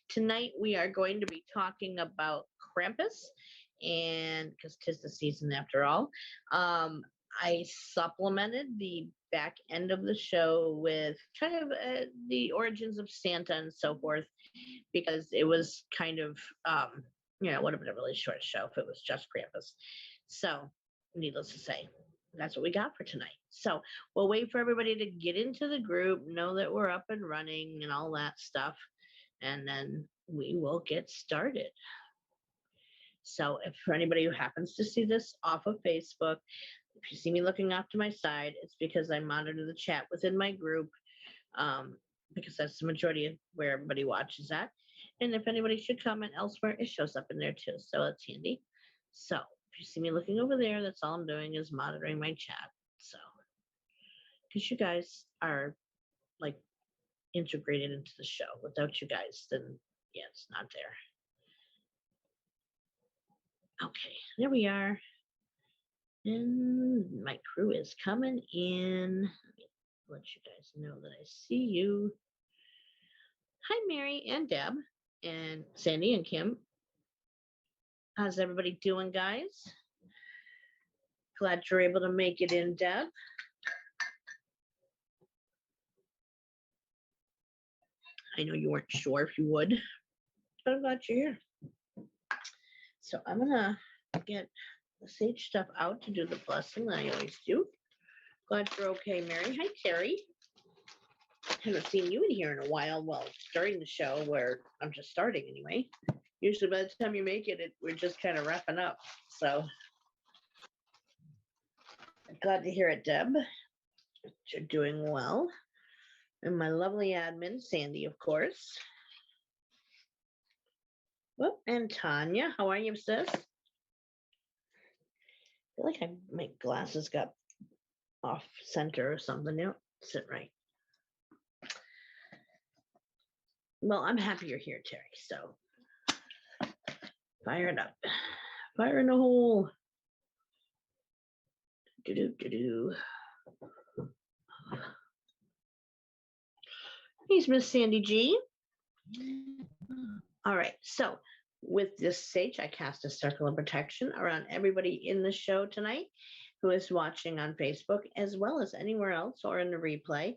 Tonight we are going to be talking about Krampus, and because 'tis the season after all, I supplemented the back end of the show with kind of the origins of Santa and so forth, because it was kind of, it would have been a really short show if it was just Krampus. So, needless to say, that's what we got for tonight. So we'll wait for everybody to get into the group, know that we're up and running and all that stuff, and then we will get started. So if for anybody who happens to see this off of Facebook, if you see me looking off to my side, it's because I monitor the chat within my group, because that's the majority of where everybody watches at. And if anybody should comment elsewhere, it shows up in there too. So it's handy. So if you see me looking over there, that's all I'm doing is monitoring my chat. So, because you guys are like integrated into the show. Without you guys, then yeah, it's not there. Okay, there we are. And my crew is coming in. Let you guys know that I see you. Hi, Mary and Deb and Sandy and Kim. How's everybody doing, guys? Glad you're able to make it in, Deb. I know you weren't sure if you would, but I'm glad you're here. So I'm gonna get the sage stuff out to do the blessing that I always do. Glad you're okay, Mary. Hi, Terry. Haven't seen you in here in a while. Well, during the show, where I'm just starting anyway. Usually by the time you make it, we're just kind of wrapping up. So glad to hear it, Deb. You're doing well. And my lovely admin, Sandy, of course. Well, and Tanya, how are you, sis? I feel like my glasses got off center or something. They don't sit right. Well, I'm happy you're here, Terry. So fire it up. Fire in the hole. Do-do-do-do. Here's Miss Sandy G. All right, so with this sage, I cast a circle of protection around everybody in the show tonight who is watching on Facebook, as well as anywhere else or in the replay.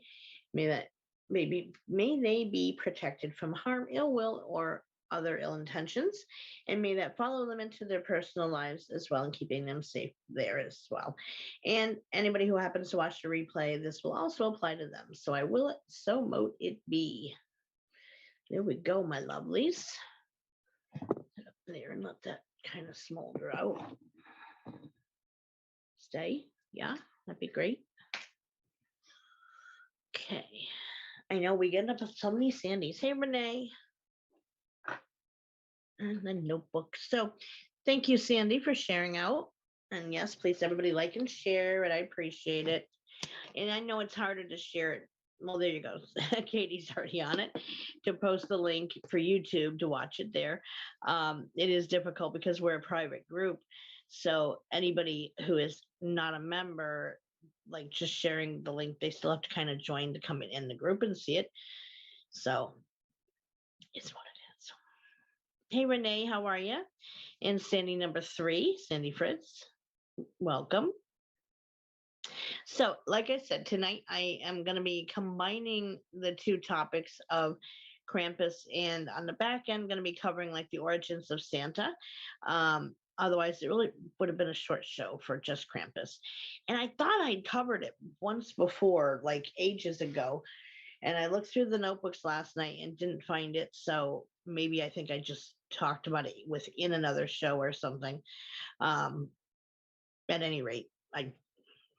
May they be protected from harm, ill will, or other ill intentions, and may that follow them into their personal lives as well, and keeping them safe there as well. And anybody who happens to watch the replay, this will also apply to them. So I will it, so mote it be. There we go, my lovelies. Put up there and let that kind of smolder out. Stay, yeah, that'd be great. Okay, I know we get up with so many Sandys. Hey, Renee. And the notebook. So thank you, Sandy, for sharing out. And yes, please, everybody like and share it. I appreciate it. And I know it's harder to share it. Well, there you go. Katie's already on it to post the link for YouTube to watch it there. It is difficult because we're a private group. So anybody who is not a member, like just sharing the link, they still have to kind of join to come in the group and see it. So it's what it is. Hey, Renee, how are you? And Sandy number 3, Sandy Fritz, welcome. So, like I said, tonight I am going to be combining the two topics of Krampus, and on the back end, going to be covering like the origins of Santa. Otherwise, it really would have been a short show for just Krampus. And I thought I'd covered it once before, like ages ago. And I looked through the notebooks last night and didn't find it. So maybe I think I just talked about it within another show or something. At any rate, I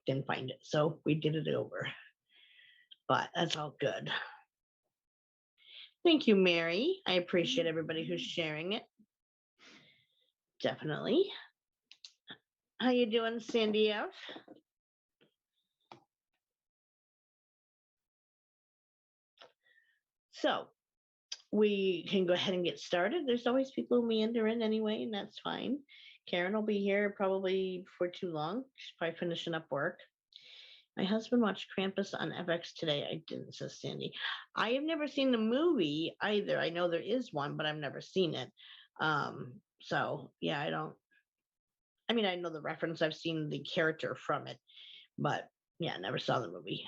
didn't find it. So we did it over. But that's all good. Thank you, Mary. I appreciate everybody who's sharing it. Definitely. How you doing, Sandy F? So we can go ahead and get started. There's always people who meander in anyway, and that's fine. Karen will be here probably before too long. She's probably finishing up work. My husband watched Krampus on FX today. I didn't, says Sandy. I have never seen the movie either. I know there is one, but I've never seen it. So yeah, I don't. I mean, I know the reference. I've seen the character from it, but yeah, never saw the movie.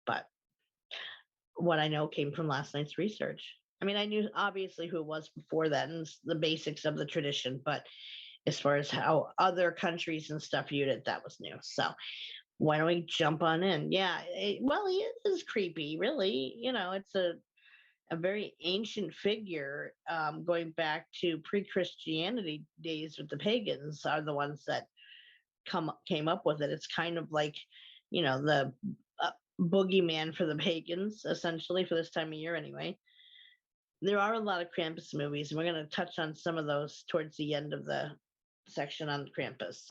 But what I know came from last night's research. I mean, I knew obviously who it was before that and the basics of the tradition, but as far as how other countries and stuff viewed it, that was new. So why don't we jump on in? Yeah, well, he is creepy, really. You know, it's a very ancient figure, going back to pre-Christianity days with the pagans are the ones that came up with it. It's kind of like, you know, the boogeyman for the pagans, essentially, for this time of year anyway. There are a lot of Krampus movies, and we're going to touch on some of those towards the end of the section on Krampus.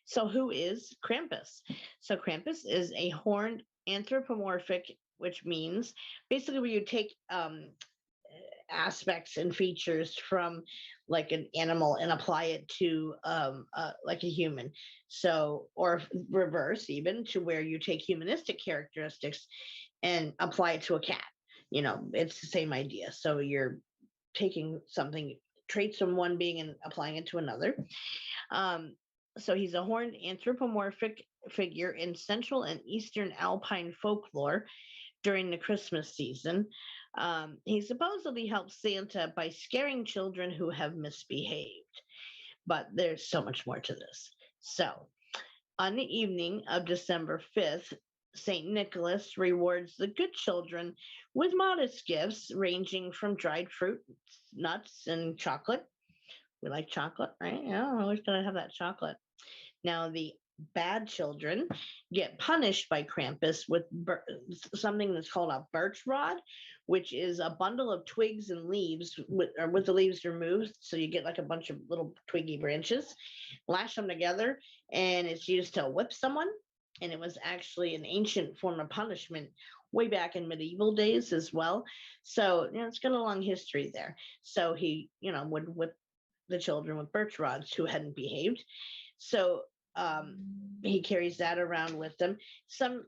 So who is Krampus? So Krampus is a horned anthropomorphic, which means basically where you take aspects and features from like an animal and apply it to like a human. So, or reverse even to where you take humanistic characteristics and apply it to a cat. You know, it's the same idea. So you're taking something, traits from one being and applying it to another. So he's a horned anthropomorphic figure in Central and Eastern Alpine folklore during the Christmas season. He supposedly helps Santa by scaring children who have misbehaved. But there's so much more to this. So, on the evening of December 5th, St. Nicholas rewards the good children with modest gifts ranging from dried fruit, nuts, and chocolate. We like chocolate, right? Yeah, I always gotta have that chocolate. Now, the bad children get punished by Krampus with something that's called a birch rod, which is a bundle of twigs and leaves with the leaves removed. So you get like a bunch of little twiggy branches, lash them together, and it's used to whip someone. And it was actually an ancient form of punishment way back in medieval days as well. So, you know, it's got a long history there. So he, you know, would whip the children with birch rods who hadn't behaved. So he carries that around with him. Some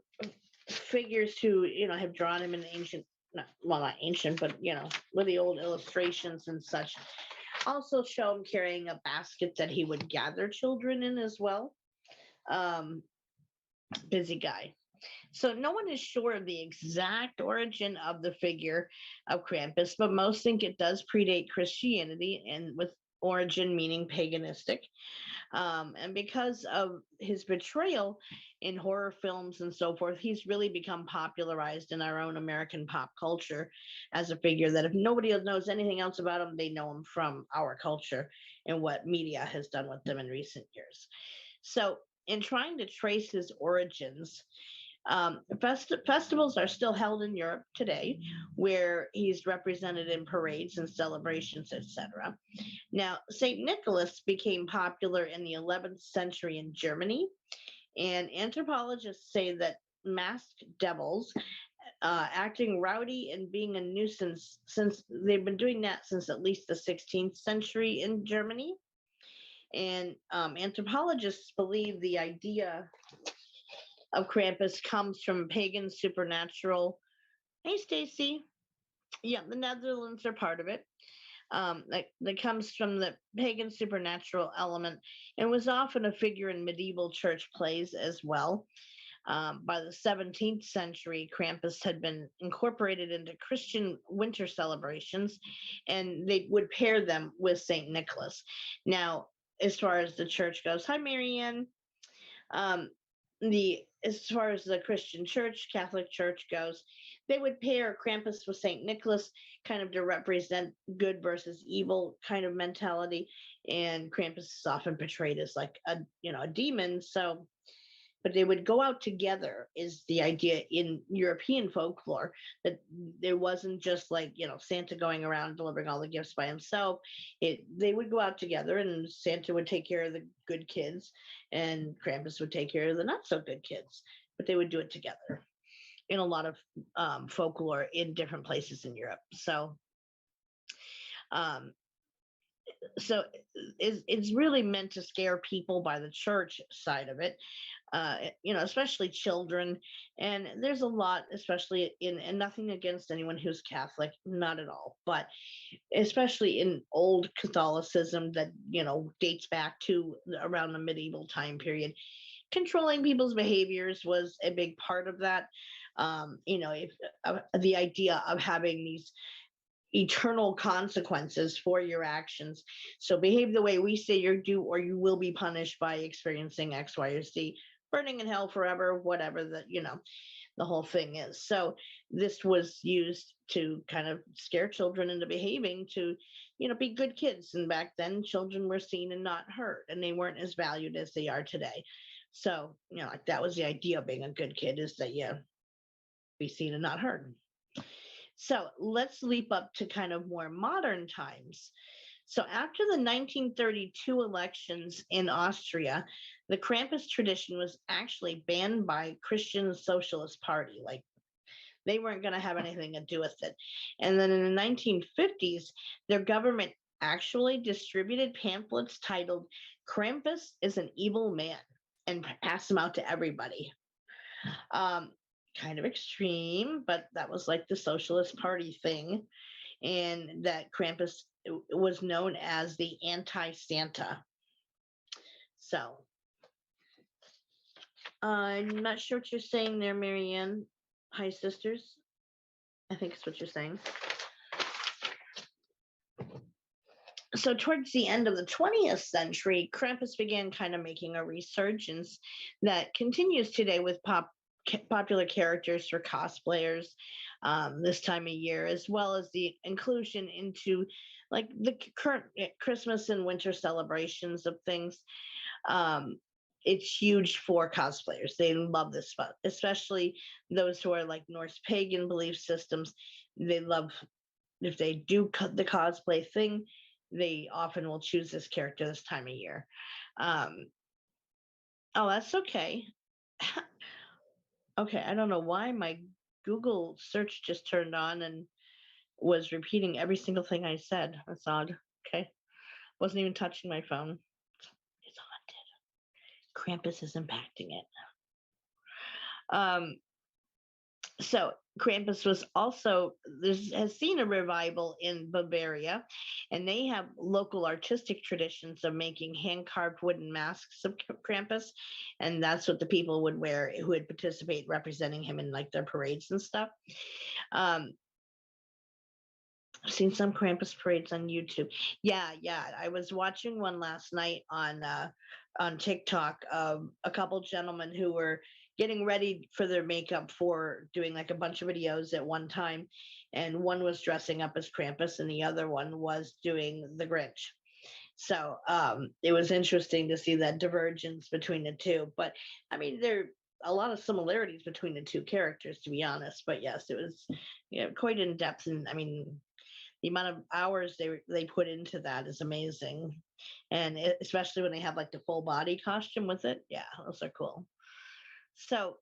figures who, you know, have drawn him in ancient, not ancient, but, you know, with the old illustrations and such, also show him carrying a basket that he would gather children in as well. Busy guy. So no one is sure of the exact origin of the figure of Krampus, but most think it does predate Christianity, and with origin meaning paganistic. And because of his betrayal in horror films and so forth, he's really become popularized in our own American pop culture as a figure that if nobody knows anything else about him, they know him from our culture and what media has done with them in recent years. So in trying to trace his origins, festivals are still held in Europe today, where he's represented in parades and celebrations, etc. Now, St. Nicholas became popular in the 11th century in Germany, and anthropologists say that masked devils acting rowdy and being a nuisance, since they've been doing that since at least the 16th century in Germany. And anthropologists believe the idea of Krampus comes from pagan supernatural. Hey, Stacy. Yeah, the Netherlands are part of it. That comes from the pagan supernatural element and was often a figure in medieval church plays as well. By the 17th century, Krampus had been incorporated into Christian winter celebrations, and they would pair them with St. Nicholas. Now, as far as the church goes, hi, Marianne. As far as the Christian church, Catholic church goes, they would pair Krampus with Saint Nicholas, kind of to represent good versus evil kind of mentality, and Krampus is often portrayed as like a demon. So, but they would go out together is the idea in European folklore, that there wasn't just like, Santa going around delivering all the gifts by himself. They would go out together, and Santa would take care of the good kids and Krampus would take care of the not so good kids, but they would do it together in a lot of folklore in different places in Europe. So it's really meant to scare people by the church side of it. especially children. And there's a lot, especially and nothing against anyone who's Catholic, not at all, but especially in old Catholicism that, dates back to around the medieval time period. Controlling people's behaviors was a big part of that. If the idea of having these eternal consequences for your actions. So behave the way we say you do, or you will be punished by experiencing X, Y, or Z, burning in hell forever, whatever the whole thing is. So this was used to kind of scare children into behaving to, be good kids. And back then, children were seen and not heard, and they weren't as valued as they are today. So, like that was the idea of being a good kid, is that you be seen and not heard. So let's leap up to kind of more modern times. So after the 1932 elections in Austria, the Krampus tradition was actually banned by Christian Socialist Party. Like they weren't going to have anything to do with it. And then in the 1950s, their government actually distributed pamphlets titled Krampus is an Evil Man and passed them out to everybody. Kind of extreme, but that was like the Socialist Party thing. And that Krampus was known as the anti-Santa. So I'm not sure what you're saying there, Marianne. Hi, sisters. I think it's what you're saying. So towards the end of the 20th century, Krampus began kind of making a resurgence that continues today with popular characters for cosplayers this time of year, as well as the inclusion into like the current Christmas and winter celebrations of things. It's huge for cosplayers. They love this stuff, especially those who are like Norse pagan belief systems. They love, if they do the cosplay thing, they often will choose this character this time of year. Oh, that's okay. Okay, I don't know why my Google search just turned on and was repeating every single thing I said. That's odd. Okay. Wasn't even touching my phone. It's haunted. Krampus is impacting it. So Krampus was also has seen a revival in Bavaria, and they have local artistic traditions of making hand-carved wooden masks of Krampus, and that's what the people would wear who would participate, representing him in like their parades and stuff. I've seen some Krampus parades on YouTube. Yeah, I was watching one last night on TikTok of a couple gentlemen who were getting ready for their makeup for doing like a bunch of videos at one time, and one was dressing up as Krampus and the other one was doing the Grinch. So it was interesting to see that divergence between the two, but I mean there are a lot of similarities between the two characters, to be honest. But yes, it was quite in depth, and I mean the amount of hours they put into that is amazing, and especially when they have like the full body costume with it. Yeah, those are cool. So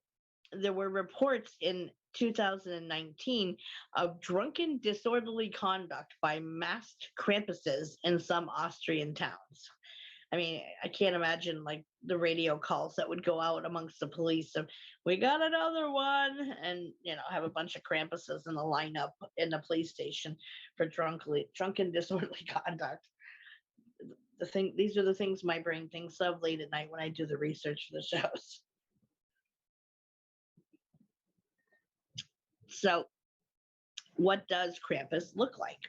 there were reports in 2019 of drunken disorderly conduct by masked Krampuses in some Austrian towns. I mean, I can't imagine like the radio calls that would go out amongst the police of, we got another one, and have a bunch of Krampuses in the lineup in the police station for drunken disorderly conduct. These are the things my brain thinks of late at night when I do the research for the shows. So what does Krampus look like?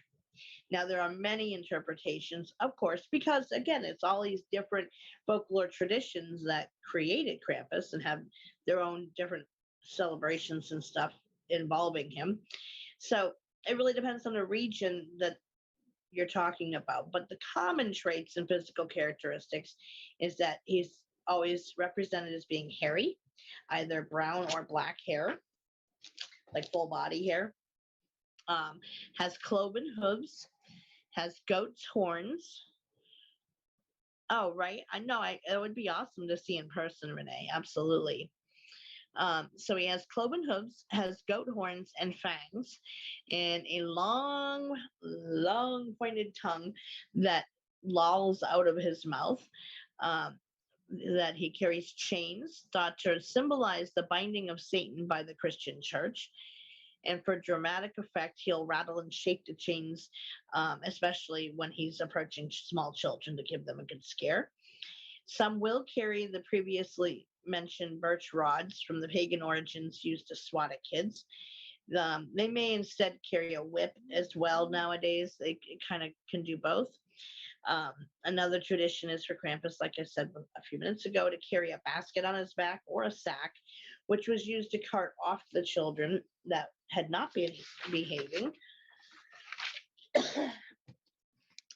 Now, there are many interpretations, of course, because again, it's all these different folklore traditions that created Krampus and have their own different celebrations and stuff involving him. So it really depends on the region that you're talking about. But the common traits and physical characteristics is that he's always represented as being hairy, either brown or black hair, like full body hair, has cloven hooves, has goat's horns. Oh, right. I know. It would be awesome to see in person, Renee. Absolutely. So he has cloven hooves, has goat horns and fangs, and a long, long pointed tongue that lolls out of his mouth. that he carries chains thought to symbolize the binding of Satan by the Christian church. And for dramatic effect, he'll rattle and shake the chains, especially when he's approaching small children to give them a good scare. Some will carry the previously mentioned birch rods from the pagan origins used to swat at kids. They may instead carry a whip as well nowadays. They kind of can do both. Um, Another tradition is for Krampus, like I said a few minutes ago, to carry a basket on his back or a sack, which was used to cart off the children that had not been behaving.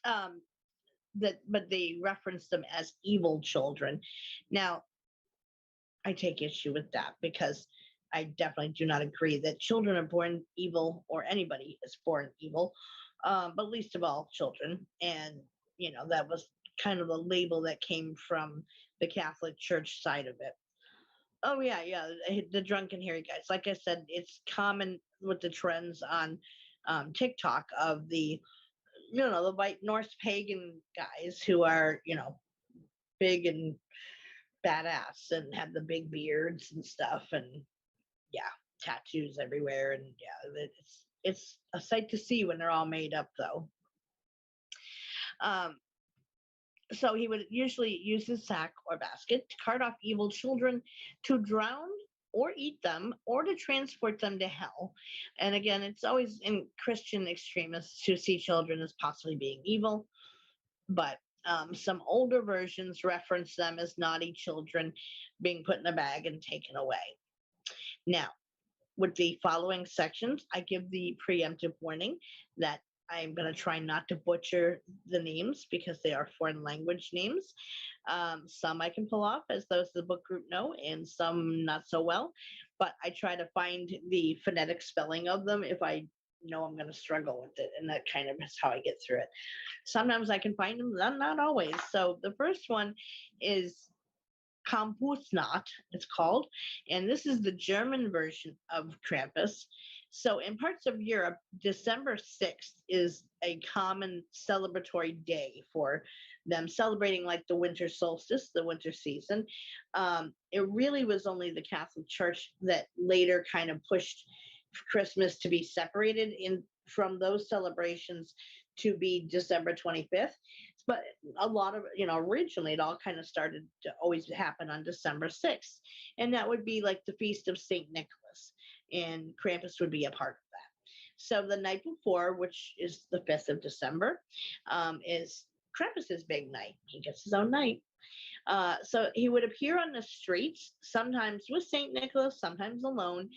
um, but they reference them as evil children. Now, I take issue with that because I definitely do not agree that children are born evil or anybody is born evil, but least of all children. And, that was kind of the label that came from the Catholic Church side of it. Oh, yeah, yeah. The drunken hairy guys. Like I said, it's common with the trends on TikTok of the white Norse pagan guys who are, big and badass and have the big beards and stuff, and yeah, tattoos everywhere, and yeah, it's a sight to see when they're all made up, though. um so he would usually use his sack or basket to cart off evil children, to drown or eat them, or to transport them to hell. And again, it's always in Christian extremists who see children as possibly being evil, but some older versions reference them as naughty children being put in a bag and taken away. Now, with the following sections, I give the preemptive warning that I'm going to try not to butcher the names because they are foreign language names. Some I can pull off, as those of the book group know, and some not so well. But I try to find the phonetic spelling of them if I know I'm going to struggle with it, and that kind of is how I get through it. Sometimes I can find them, not always. So the first one is Krampusnacht, it's called, and this is the German version of Krampus. So in parts of Europe, December 6th is a common celebratory day for them, celebrating like the winter solstice, the winter season. It really was only the Catholic Church that later kind of pushed Christmas to be separated in from those celebrations to be December 25th. But a lot of, originally it all kind of started to always happen on December 6th. And that would be like the feast of St. Nicholas. And Krampus would be a part of that. So the night before, which is the 5th of December, is Krampus's big night. He gets his own night. So he would appear on the streets, sometimes with St. Nicholas, sometimes alone,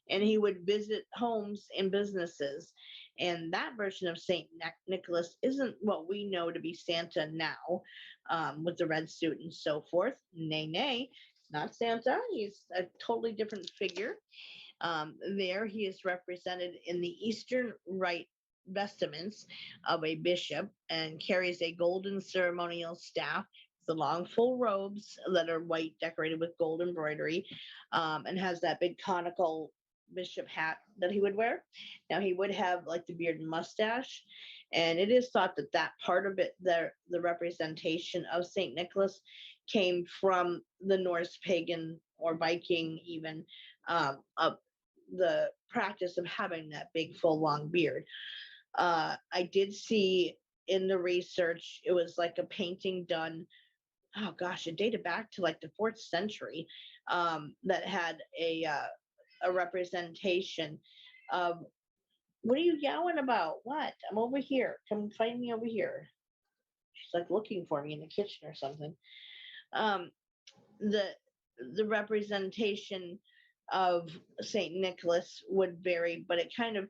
and he would visit homes and businesses. And that version of St. Nicholas isn't what we know to be Santa now, with the red suit and so forth. Nay, nay, not Santa. He's a totally different figure. There he is represented in the Eastern Rite vestments of a bishop and carries a golden ceremonial staff, the long full robes that are white decorated with gold embroidery, and has that big conical bishop hat that he would wear. Now he would have like the beard and mustache, and it is thought that that part of it, the representation of Saint Nicholas, came from the Norse pagan or Viking even, of the practice of having that big full long beard. I did see in the research, it was like a painting done, oh gosh, it dated back to like the 4th century, that had a representation of, what are you yowling about? What? I'm over here. Come find me over here. She's like looking for me in the kitchen or something. Um, the the representation of Saint Nicholas would vary, but it kind of,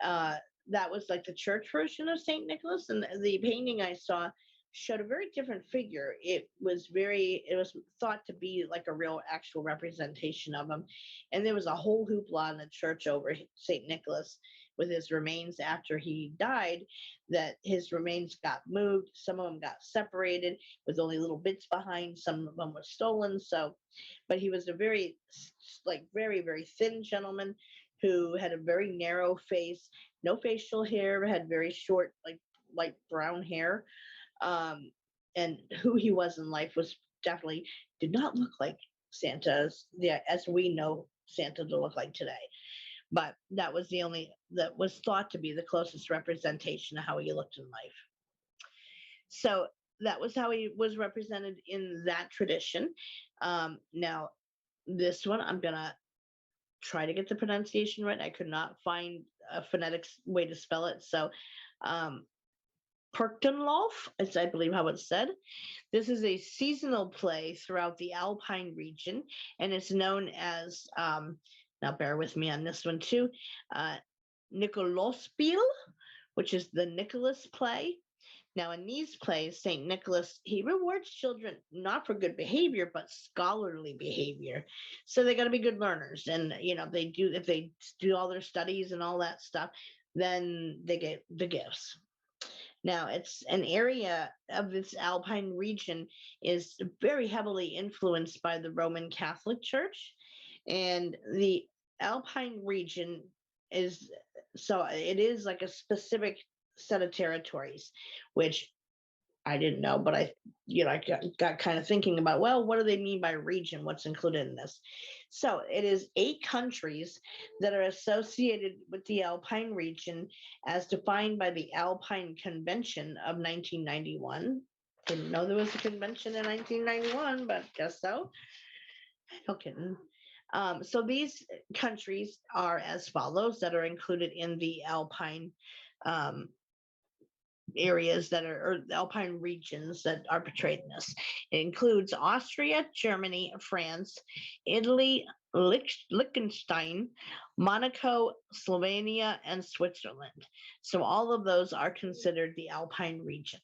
that was like the church version of Saint Nicholas, and the painting I saw showed a very different figure. It was thought to be like a real actual representation of him, and there was a whole hoopla in the church over Saint Nicholas with his remains after he died, that his remains got moved, some of them got separated with only little bits behind, some of them were stolen. So, but he was a very, like, very, very thin gentleman who had a very narrow face, no facial hair, had very short, like light brown hair. And who he was in life was definitely did not look like Santa as we know Santa to look like today. But that was that was thought to be the closest representation of how he looked in life. So that was how he was represented in that tradition. Now, this one, I'm going to try to get the pronunciation right. I could not find a phonetic way to spell it. So, Perchtenlauf is, I believe, how it's said. This is a seasonal play throughout the Alpine region, and it's known as, now bear with me on this one too, Nikolausspiel, which is the Nicholas play. Now, in these plays, St. Nicholas, he rewards children not for good behavior, but scholarly behavior. So they got to be good learners. And, if they do all their studies and all that stuff, then they get the gifts. Now, it's an area of this Alpine region is very heavily influenced by the Roman Catholic Church. And the Alpine region it is like a specific set of territories, which I didn't know, but I got kind of thinking about, well, what do they mean by region? What's included in this? So it is 8 countries that are associated with the Alpine region as defined by the Alpine Convention of 1991. Didn't know there was a convention in 1991, but guess so. No kidding. So these countries are as follows that are included in the Alpine areas that are, or the Alpine regions that are portrayed in this. It includes Austria, Germany, France, Italy, Liechtenstein, Monaco, Slovenia, and Switzerland. So all of those are considered the Alpine region.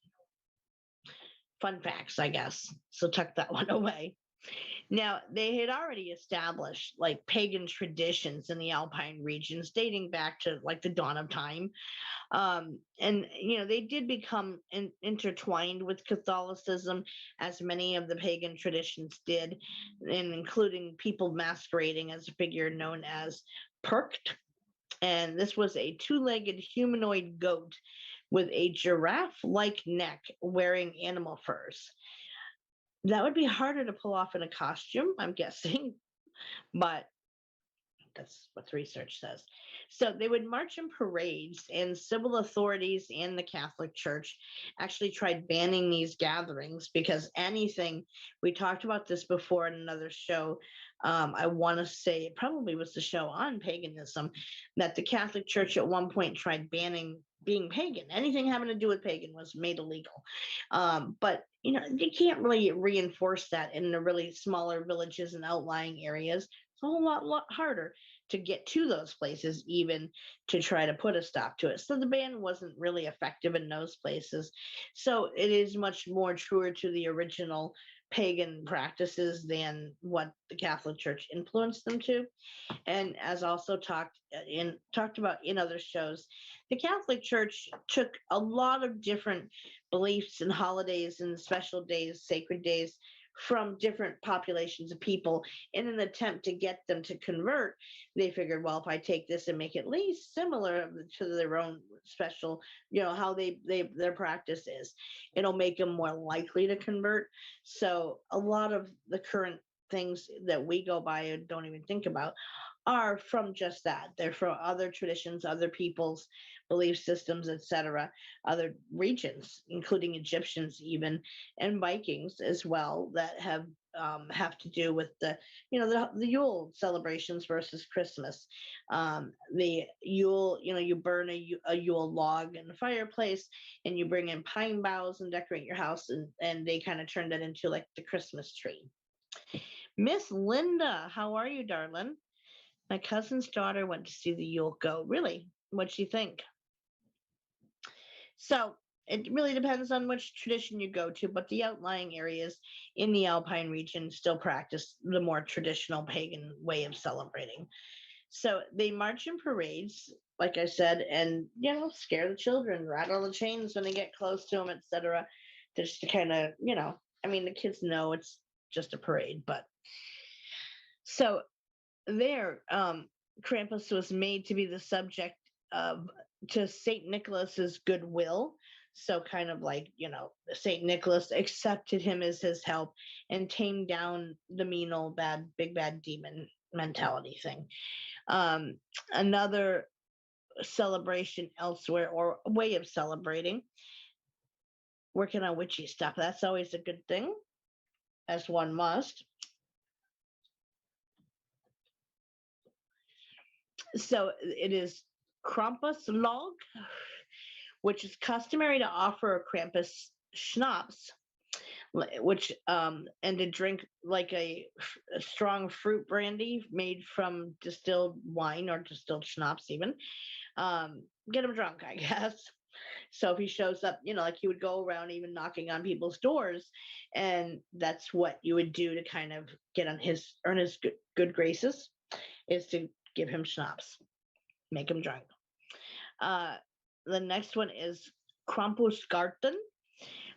Fun facts, I guess. So tuck that one away. Now, they had already established like pagan traditions in the Alpine regions dating back to like the dawn of time. And, they did become intertwined with Catholicism, as many of the pagan traditions did, and including people masquerading as a figure known as Percht. And this was a 2-legged humanoid goat with a giraffe-like neck wearing animal furs. That would be harder to pull off in a costume, I'm guessing, but that's what the research says. So they would march in parades, and civil authorities and the Catholic Church actually tried banning these gatherings because anything, we talked about this before in another show, I want to say it probably was the show on paganism, that the Catholic Church at one point tried banning being pagan. Anything having to do with pagan was made illegal. But you can't really reinforce that in the really smaller villages and outlying areas. It's a whole lot harder to get to those places, even to try to put a stop to it. So the ban wasn't really effective in those places. So it is much more truer to the original pagan practices than what the Catholic Church influenced them to. And as also talked about in other shows, the Catholic Church took a lot of different beliefs and holidays and special days, sacred days, from different populations of people in an attempt to get them to convert. They figured, well, if I take this and make it at least similar to their own special, how their practice is, it'll make them more likely to convert. So a lot of the current things that we go by and don't even think about are from just that. They're from other traditions, other people's belief systems, etc., other regions, including Egyptians even, and Vikings as well, that have to do with the Yule celebrations versus Christmas. The Yule, you burn a Yule log in the fireplace, and you bring in pine boughs and decorate your house, and they kind of turned that into like the Christmas tree. Miss Linda, how are you, darling? My cousin's daughter went to see the Yule goat. Really? What'd she think? So it really depends on which tradition you go to, but the outlying areas in the Alpine region still practice the more traditional pagan way of celebrating. So they march in parades, like I said, and, scare the children, rattle the chains when they get close to them, etc. Just to kind of, the kids know it's just a parade, but so there, Krampus was made to be the subject to St. Nicholas's goodwill. So kind of like, Saint Nicholas accepted him as his help and tamed down the mean old big bad demon mentality thing. Another celebration elsewhere, or way of celebrating, working on witchy stuff. That's always a good thing, as one must. So it is Krampus log, which is customary to offer a Krampus schnapps, which and to drink like a strong fruit brandy made from distilled wine or distilled schnapps even. Get him drunk, I guess. So if he shows up, like you would go around even knocking on people's doors, and that's what you would do to kind of earn his good graces, is to give him schnapps, make him drunk. The next one is Krampus Garten,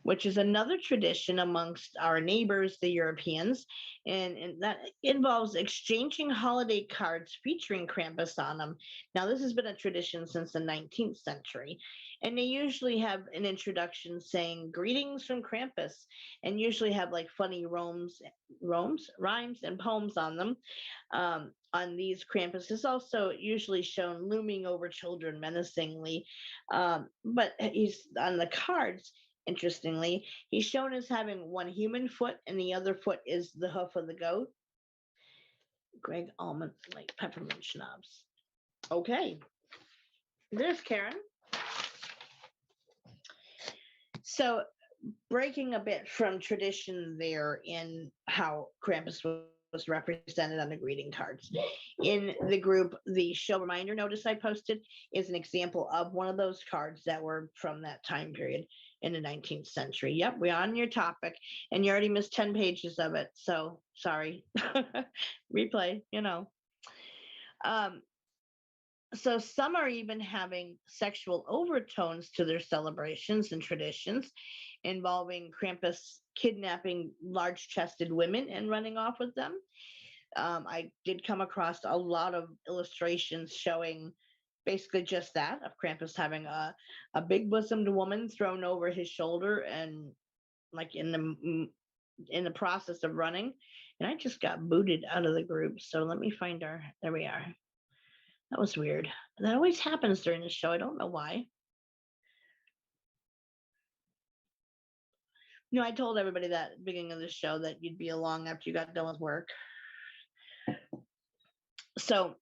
which is another tradition amongst our neighbors, the Europeans, and that involves exchanging holiday cards featuring Krampus on them. Now, this has been a tradition since the 19th century, and they usually have an introduction saying "Greetings from Krampus," and usually have like funny rhymes, and poems on them. On these, Krampus is also usually shown looming over children menacingly, but he's on the cards. Interestingly, he's shown as having one human foot and the other foot is the hoof of the goat. Greg Almond, like peppermint schnapps. Okay, there's Karen. So, breaking a bit from tradition there in how Krampus was represented on the greeting cards. In the group, the show reminder notice I posted is an example of one of those cards that were from that time period in the 19th century. Yep, we're on your topic, and you already missed 10 pages of it, so sorry. Replay, So some are even having sexual overtones to their celebrations and traditions, involving Krampus kidnapping large-chested women and running off with them. I did come across a lot of illustrations showing basically just that, of Krampus having a big bosomed woman thrown over his shoulder and like in the process of running. And I just got booted out of the group. So let me find our, there we are. That was weird. That always happens during the show. I don't know why. I told everybody that at the beginning of the show that you'd be along after you got done with work. So,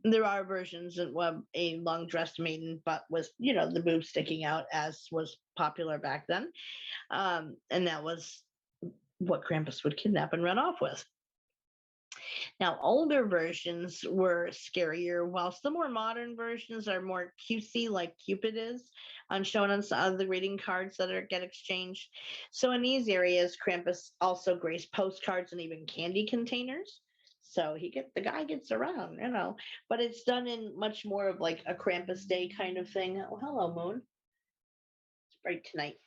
there are versions of a long dressed maiden, but with, the boobs sticking out, as was popular back then. And that was what Krampus would kidnap and run off with. Now, older versions were scarier, whilst the more modern versions are more cutesy, like Cupid is, shown on some of the greeting cards that get exchanged. So in these areas, Krampus also graced postcards and even candy containers. So the guy gets around, but it's done in much more of like a Krampus Day kind of thing. Oh, hello, Moon. It's bright tonight.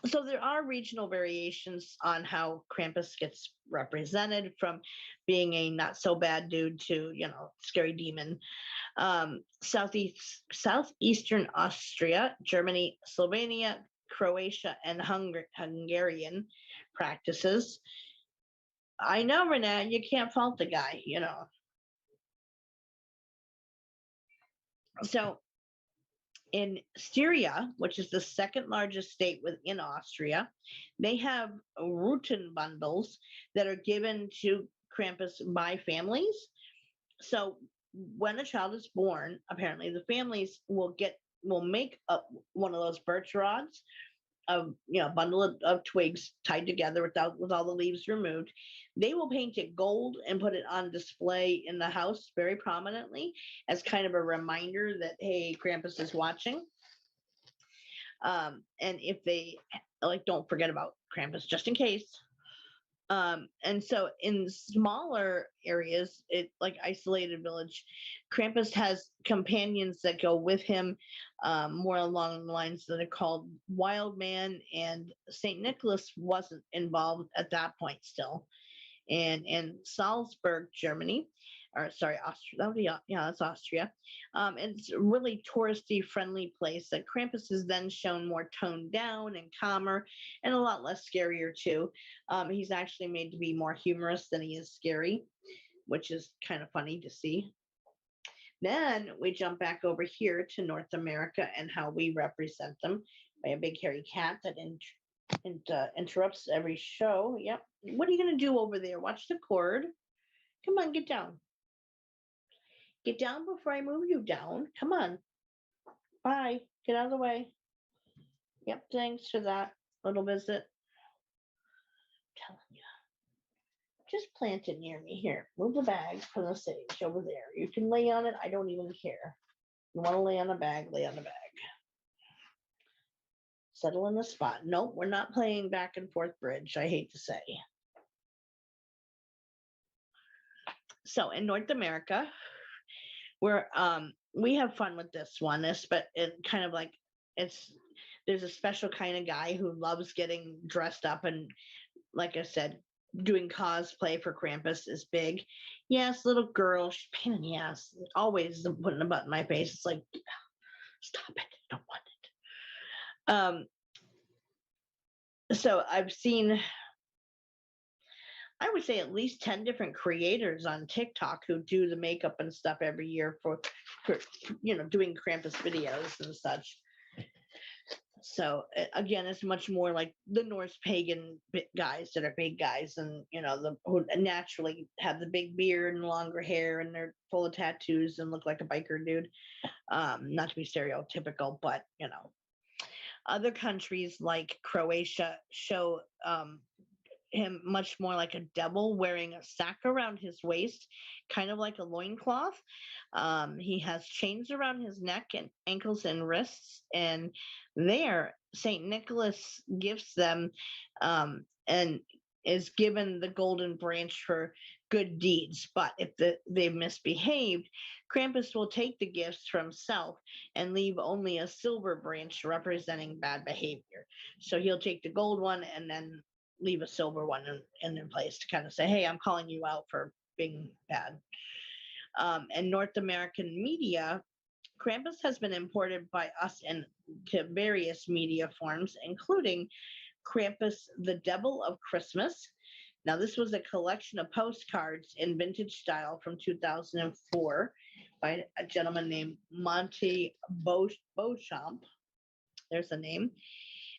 So there are regional variations on how Krampus gets represented, from being a not so bad dude to, scary demon. Southeastern Austria, Germany, Slovenia, Croatia, and Hungarian practices. I know, Renee, you can't fault the guy, So in Styria, which is the second largest state within Austria, they have Ruten bundles that are given to Krampus by families. So when a child is born, apparently the families will make up one of those birch rods, a bundle of twigs tied together with all the leaves removed. They will paint it gold and put it on display in the house very prominently as kind of a reminder that, hey, Krampus is watching. And if they don't forget about Krampus, just in case. And so in smaller areas, like isolated village, Krampus has companions that go with him, more along the lines that are called Wild Man, and St. Nicholas wasn't involved at that point still. And in Salzburg, Germany, or sorry, Austria. That would be, yeah, that's Austria. It's a really touristy friendly place that Krampus is then shown more toned down and calmer and a lot less scarier too. He's actually made to be more humorous than he is scary, which is kind of funny to see. Then we jump back over here to North America and how we represent them by a big hairy cat that interrupts every show. Yep. What are you going to do over there? Watch the cord. Come on, get down. Get down before I move you down. Come on. Bye. Get out of the way. Yep, thanks for that little visit. I'm telling you. Just plant it near me. Here, move the bag from the stage over there. You can lay on it. I don't even care. You want to lay on a bag, lay on the bag. Settle in the spot. Nope, we're not playing back and forth bridge, I hate to say. So in North America, we have fun with this one, but it kind of like there's a special kind of guy who loves getting dressed up, and like I said, doing cosplay for Krampus is big. Yes, little girl, she's pain in the ass. Always putting a butt in my face. It's like, stop it, I don't want it. So I've seen, I would say, at least 10 different creators on TikTok who do the makeup and stuff every year for doing Krampus videos and such. So again, it's much more like the Norse pagan guys that are big guys, and who naturally have the big beard and longer hair, and they're full of tattoos and look like a biker dude. Not to be stereotypical, but other countries like Croatia show him much more like a devil wearing a sack around his waist, kind of like a loincloth. He has chains around his neck and ankles and wrists, and there St. Nicholas gifts them and is given the golden branch for good deeds. But if they've misbehaved, Krampus will take the gifts for himself and leave only a silver branch representing bad behavior. So he'll take the gold one and then leave a silver one in place to kind of say, hey, I'm calling you out for being bad. In North American media, Krampus has been imported by us into various media forms, including Krampus, the Devil of Christmas. Now, this was a collection of postcards in vintage style from 2004 by a gentleman named Monty Beauchamp. There's a name.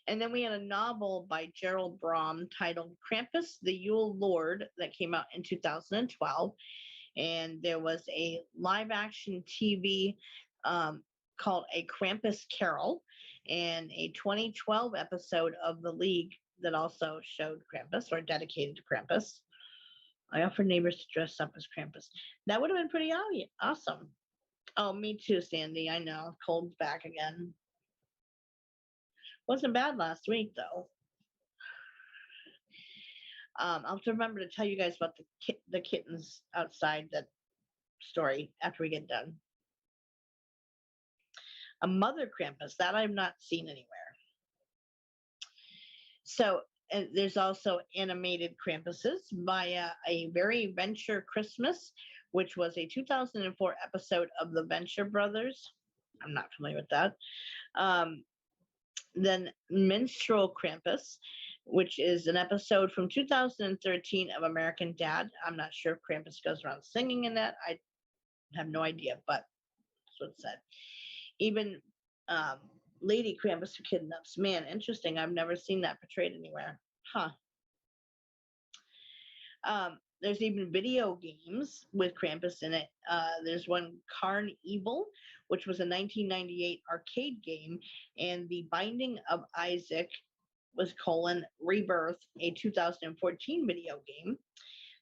And then we had a novel by Gerald Brom titled Krampus, the Yule Lord that came out in 2012. And there was a live action TV called A Krampus Carol, and a 2012 episode of The League that also showed Krampus or dedicated to Krampus. I offered neighbors to dress up as Krampus. That would have been pretty awesome. Oh, me too, Sandy. I know. Cold's back again. Wasn't bad last week, though. I'll have to remember to tell you guys about the kittens outside that story after we get done. A mother Krampus, that I've not seen anywhere. So there's also animated Krampuses via A Very Venture Christmas, which was a 2004 episode of the Venture Brothers. I'm not familiar with that. Then Minstrel Krampus, which is an episode from 2013 of American Dad. I'm not sure if Krampus goes around singing in that. I have no idea, but that's what it said. Even Lady Krampus Who Kidnaps. Man, interesting. I've never seen that portrayed anywhere. Huh. There's even video games with Krampus in it. There's one, Carn Evil, which was a 1998 arcade game, and The Binding of Isaac was Rebirth, a 2014 video game.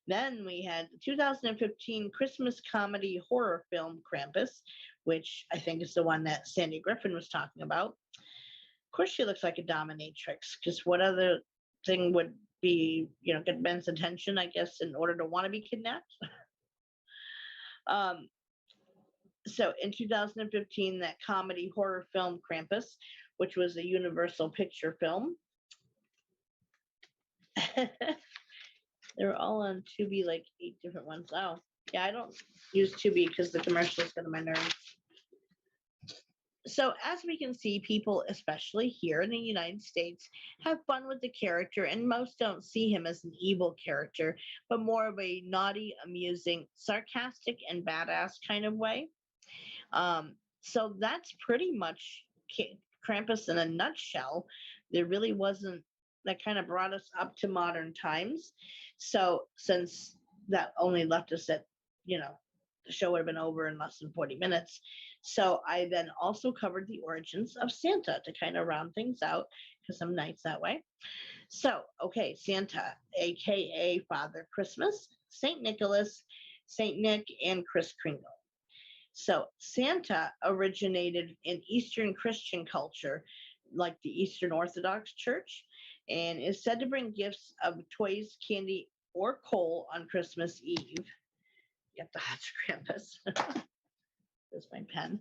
Then we had the 2015 Christmas comedy horror film Krampus, which I think is the one that Sandy Griffin was talking about. Of course, she looks like a dominatrix, because what other thing would be, get Ben's attention, I guess, in order to want to be kidnapped? So in 2015, that comedy horror film Krampus, which was a Universal picture film. They were all on Tubi, like 8 different ones. Oh, Yeah, I don't use Tubi because the commercials get on my nerves. So, as we can see, people, especially here in the United States, have fun with the character, and most don't see him as an evil character, but more of a naughty, amusing, sarcastic, and badass kind of way. So, that's pretty much Krampus in a nutshell. There really wasn't, that kind of brought us up to modern times. So, since that only left us at, the show would have been over in less than 40 minutes. So I then also covered the origins of Santa to kind of round things out because I'm nice that way. So, okay, Santa, aka Father Christmas, Saint Nicholas, Saint Nick, and Kris Kringle. So Santa originated in Eastern Christian culture, like the Eastern Orthodox Church, and is said to bring gifts of toys, candy, or coal on Christmas Eve. Get the hot Krampus. There's my pen.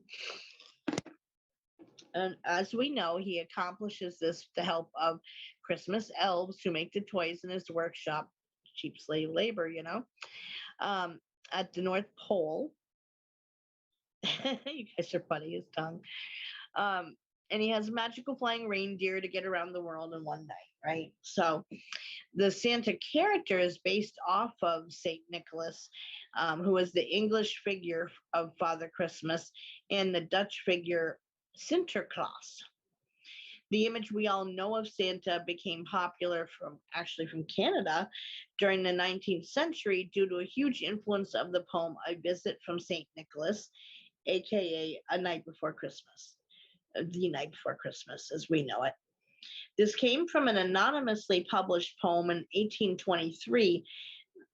And as we know, he accomplishes this with the help of Christmas elves who make the toys in his workshop, cheap slave labor, at the North Pole. You guys are funny, his tongue. And he has magical flying reindeer to get around the world in one night, right? So the Santa character is based off of Saint Nicholas, who is the English figure of Father Christmas and the Dutch figure Sinterklaas. The image we all know of Santa became popular from Canada during the 19th century due to a huge influence of the poem A Visit from Saint Nicholas, aka A Night Before Christmas, The Night Before Christmas as we know it. This came from an anonymously published poem in 1823,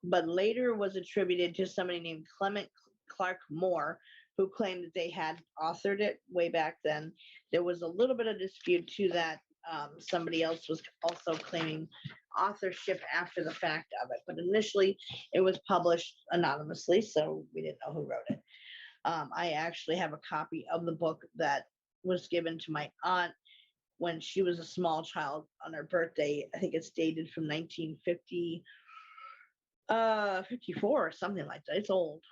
but later was attributed to somebody named Clement Clark Moore, who claimed that they had authored it way back then. There was a little bit of dispute to that. Somebody else was also claiming authorship after the fact of it, but initially it was published anonymously, so we didn't know who wrote it. I actually have a copy of the book that was given to my aunt when she was a small child on her birthday. I think it's dated from 1950, 54 or something like that. It's old.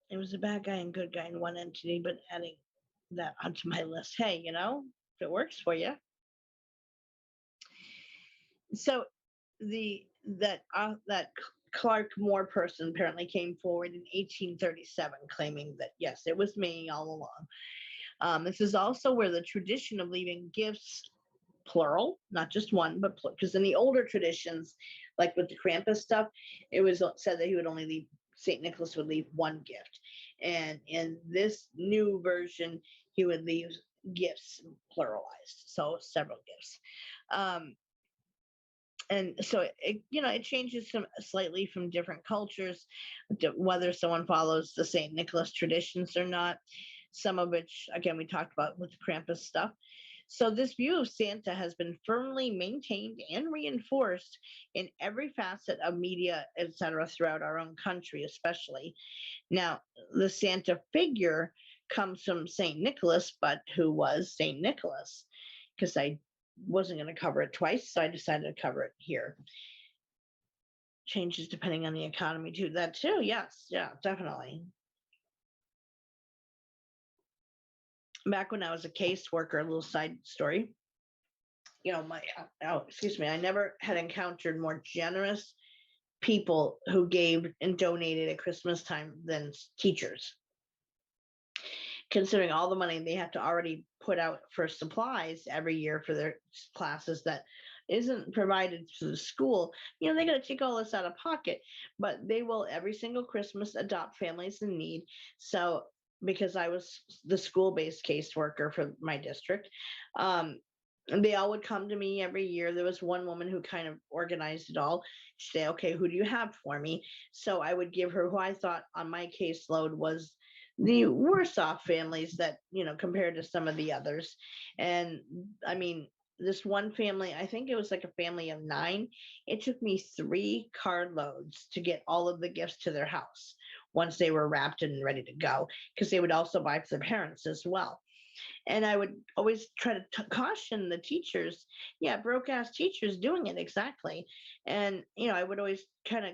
It was a bad guy and good guy in one entity, but adding that onto my list. Hey, if it works for you. So that Clark Moore person apparently came forward in 1837 claiming that, yes, it was me all along. This is also where the tradition of leaving gifts, plural, not just one, but because in the older traditions, like with the Krampus stuff, it was said that he would only leave, St. Nicholas would leave one gift. And in this new version, he would leave gifts pluralized, so several gifts. And so it changes slightly from different cultures, whether someone follows the St. Nicholas traditions or not. Some of which, again, we talked about with the Krampus stuff. So this view of Santa has been firmly maintained and reinforced in every facet of media, etc., throughout our own country, especially. Now, the Santa figure comes from St. Nicholas, but who was St. Nicholas? Because I wasn't going to cover it twice, so I decided to cover it here. Changes depending on the economy too. That too, yes, yeah, definitely. Back when I was a caseworker, a little side story, I never had encountered more generous people who gave and donated at Christmas time than teachers. Considering all the money they have to already put out for supplies every year for their classes that isn't provided to the school, they got to take all this out of pocket, but they will every single Christmas adopt families in need. So because I was the school-based caseworker for my district, they all would come to me every year. There was one woman who kind of organized it all. She'd say, okay, who do you have for me? So I would give her who I thought on my caseload was the worst off families that, compared to some of the others. And I mean, this one family, I think it was like a family of 9. It took me 3 carloads to get all of the gifts to their house once they were wrapped and ready to go, because they would also buy for their parents as well. And I would always try to caution the teachers. Yeah, broke ass teachers doing it, exactly. And I would always kind of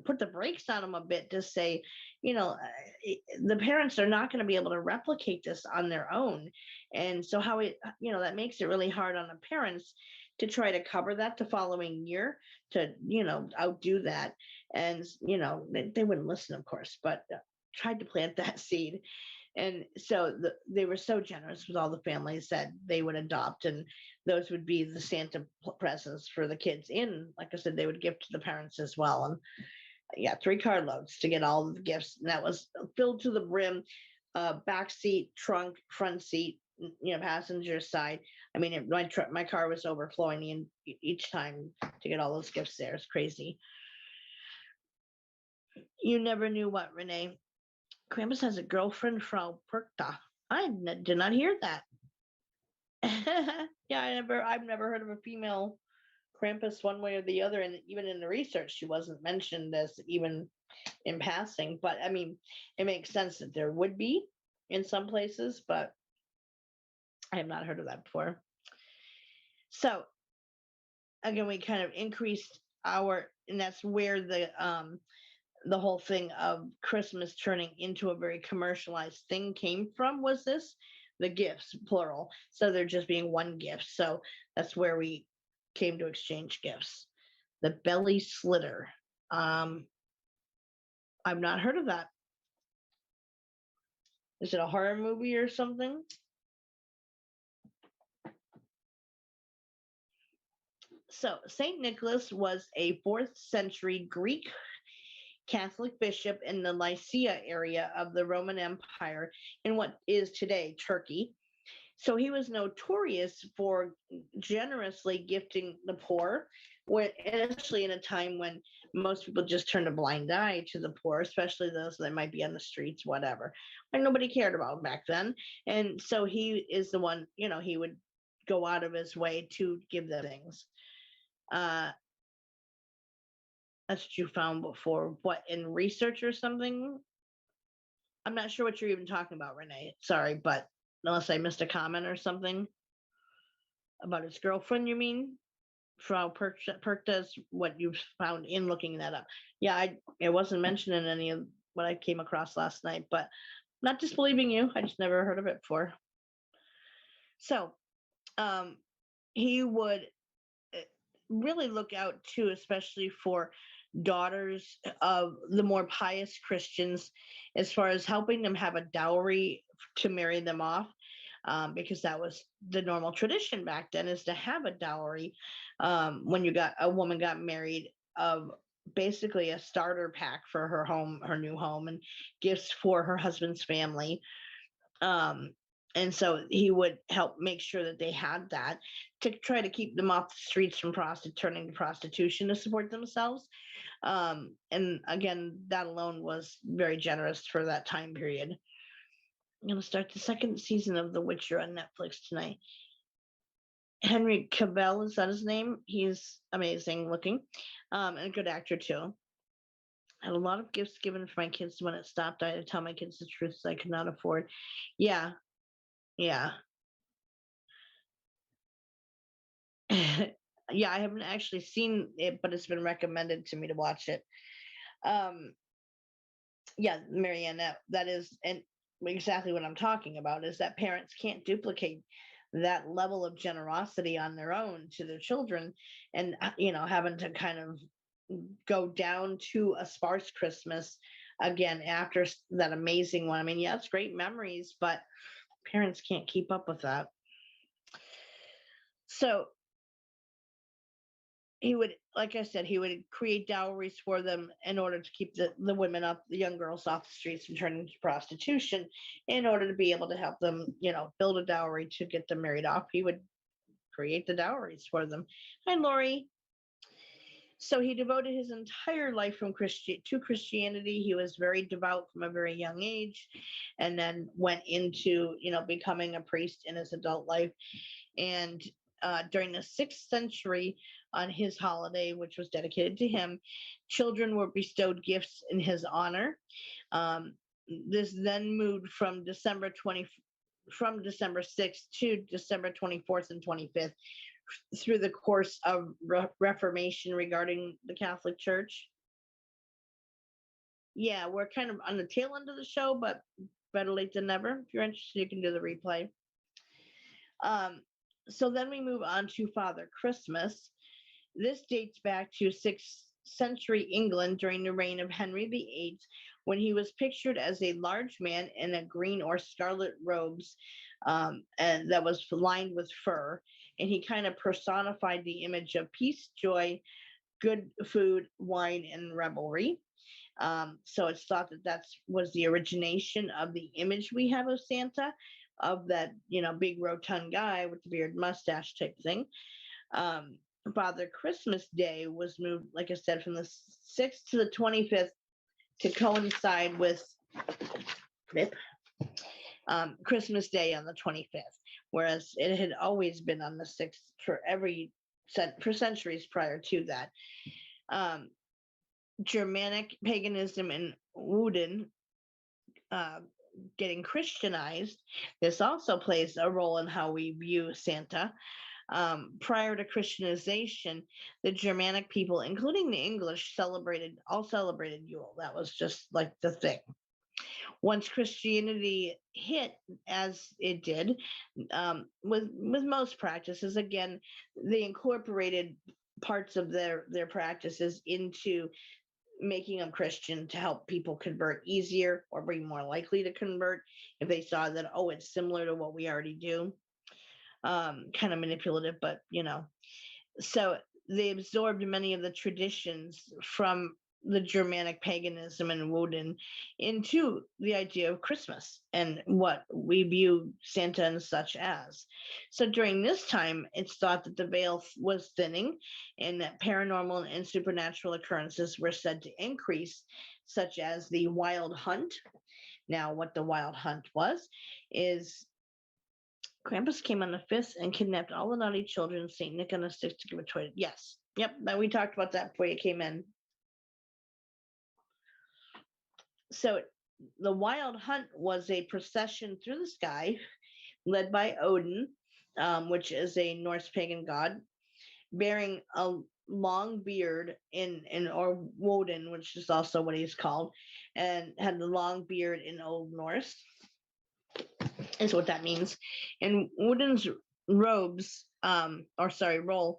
put the brakes on them a bit to say, the parents are not going to be able to replicate this on their own. And so how that makes it really hard on the parents to try to cover that the following year, to outdo that. And they wouldn't listen, of course, but tried to plant that seed. And so they were so generous with all the families that they would adopt, and those would be the Santa presents for the kids. And like I said, they would give to the parents as well. And yeah, 3 carloads to get all of the gifts, and that was filled to the brim. Back seat, trunk, front seat, passenger side. I mean, my car was overflowing each time to get all those gifts there. It's crazy. You never knew what, Renee? Krampus has a girlfriend, Frau Perkta. I did not hear that. Yeah, I've never heard of a female Krampus one way or the other, and even in the research, she wasn't mentioned as even in passing. But I mean, it makes sense that there would be in some places, but I have not heard of that before. So again, we kind of increased and that's where the whole thing of Christmas turning into a very commercialized thing came from. Was this the gifts, plural? So there just being one gift. So that's where we came to exchange gifts. The belly slitter. I've not heard of that. Is it a horror movie or something? So Saint Nicholas was a 4th century Greek Catholic bishop in the Lycia area of the Roman Empire in what is today Turkey. So he was notorious for generously gifting the poor, especially in a time when most people just turned a blind eye to the poor, especially those that might be on the streets, whatever. And nobody cared about back then. And so he is the one, he would go out of his way to give them things. That's what you found before. What, in research or something? I'm not sure what you're even talking about, Renee. Sorry, but unless I missed a comment or something about his girlfriend, you mean? Frau Perkta's what you found in looking that up. Yeah, it wasn't mentioned in any of what I came across last night, but not disbelieving you. I just never heard of it before. So he would really look out too, especially for daughters of the more pious Christians, as far as helping them have a dowry to marry them off, because that was the normal tradition back then, is to have a dowry when a woman got married, of basically a starter pack for her home, her new home, and gifts for her husband's family. And so he would help make sure that they had that, to try to keep them off the streets from turning to prostitution to support themselves. And again, that alone was very generous for that time period. I'm going to start the 2nd season of The Witcher on Netflix tonight. Henry Cavill, is that his name? He's amazing looking, and a good actor too. I had a lot of gifts given for my kids. When it stopped, I had to tell my kids the truth I could not afford. Yeah. Yeah, I haven't actually seen it, but it's been recommended to me to watch it. Yeah, Marianne, that is and exactly what I'm talking about, is that parents can't duplicate that level of generosity on their own to their children, and having to kind of go down to a sparse Christmas again after that amazing one. I mean, yeah, it's great memories, but parents can't keep up with that. So he would, like I said, he would create dowries for them in order to keep the women up, the young girls off the streets from turning to prostitution, in order to be able to help them, build a dowry to get them married off. He would create the dowries for them. Hi, Lori. So he devoted his entire life to Christianity. He was very devout from a very young age, and then went into, becoming a priest in his adult life. And during the 6th century, on his holiday, which was dedicated to him, children were bestowed gifts in his honor. This then moved from December from December 6th to December 24th and 25th through the course of Reformation regarding the Catholic Church. Yeah, we're kind of on the tail end of the show, but better late than never. If you're interested, you can do the replay. So then we move on to Father Christmas. This dates back to 6th century England during the reign of Henry VIII, when he was pictured as a large man in a green or scarlet robes, and that was lined with fur, and he kind of personified the image of peace, joy, good food, wine, and revelry. So it's thought that that was the origination of the image we have of Santa, of that, big rotund guy with the beard mustache type thing. Father Christmas Day was moved, like I said, from the 6th to the 25th to coincide with Christmas Day on the 25th, whereas it had always been on the 6th for centuries prior to that. Germanic paganism and Woden getting Christianized, this also plays a role in how we view Santa. Prior to Christianization, the Germanic people, including the English, all celebrated Yule. That was just like the thing. Once Christianity hit, as it did, with most practices, again, they incorporated parts of their practices into making them Christian to help people convert easier or be more likely to convert if they saw that, oh, it's similar to what we already do. Kind of manipulative, but so they absorbed many of the traditions from the Germanic paganism and Woden into the idea of Christmas and what we view Santa and such as. So during this time, it's thought that the veil was thinning and that paranormal and supernatural occurrences were said to increase, such as the wild hunt. Now, what the wild hunt was is Krampus came on the 5th and kidnapped all the naughty children, St. Nick on a stick to give a toy. Yes. Yep. We talked about that before you came in. So the wild hunt was a procession through the sky led by Odin, which is a Norse pagan god, bearing a long beard or Woden, which is also what he's called, and had the long beard in Old Norse. Is what that means. And Woden's robes, role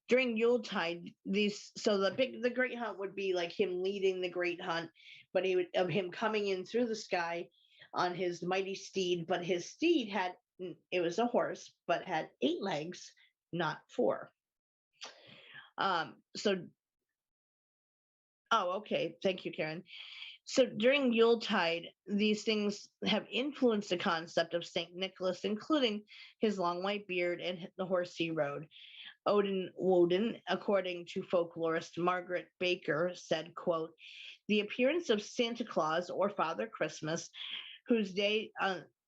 during Yuletide, the great hunt would be like him leading the great hunt, but him coming in through the sky on his mighty steed. But his steed it was a horse, but had 8 legs, not 4. Okay. Thank you, Karen. So during Yuletide, these things have influenced the concept of St. Nicholas, including his long white beard and the horse he rode. Woden, according to folklorist Margaret Baker, said, quote, "The appearance of Santa Claus or Father Christmas, whose day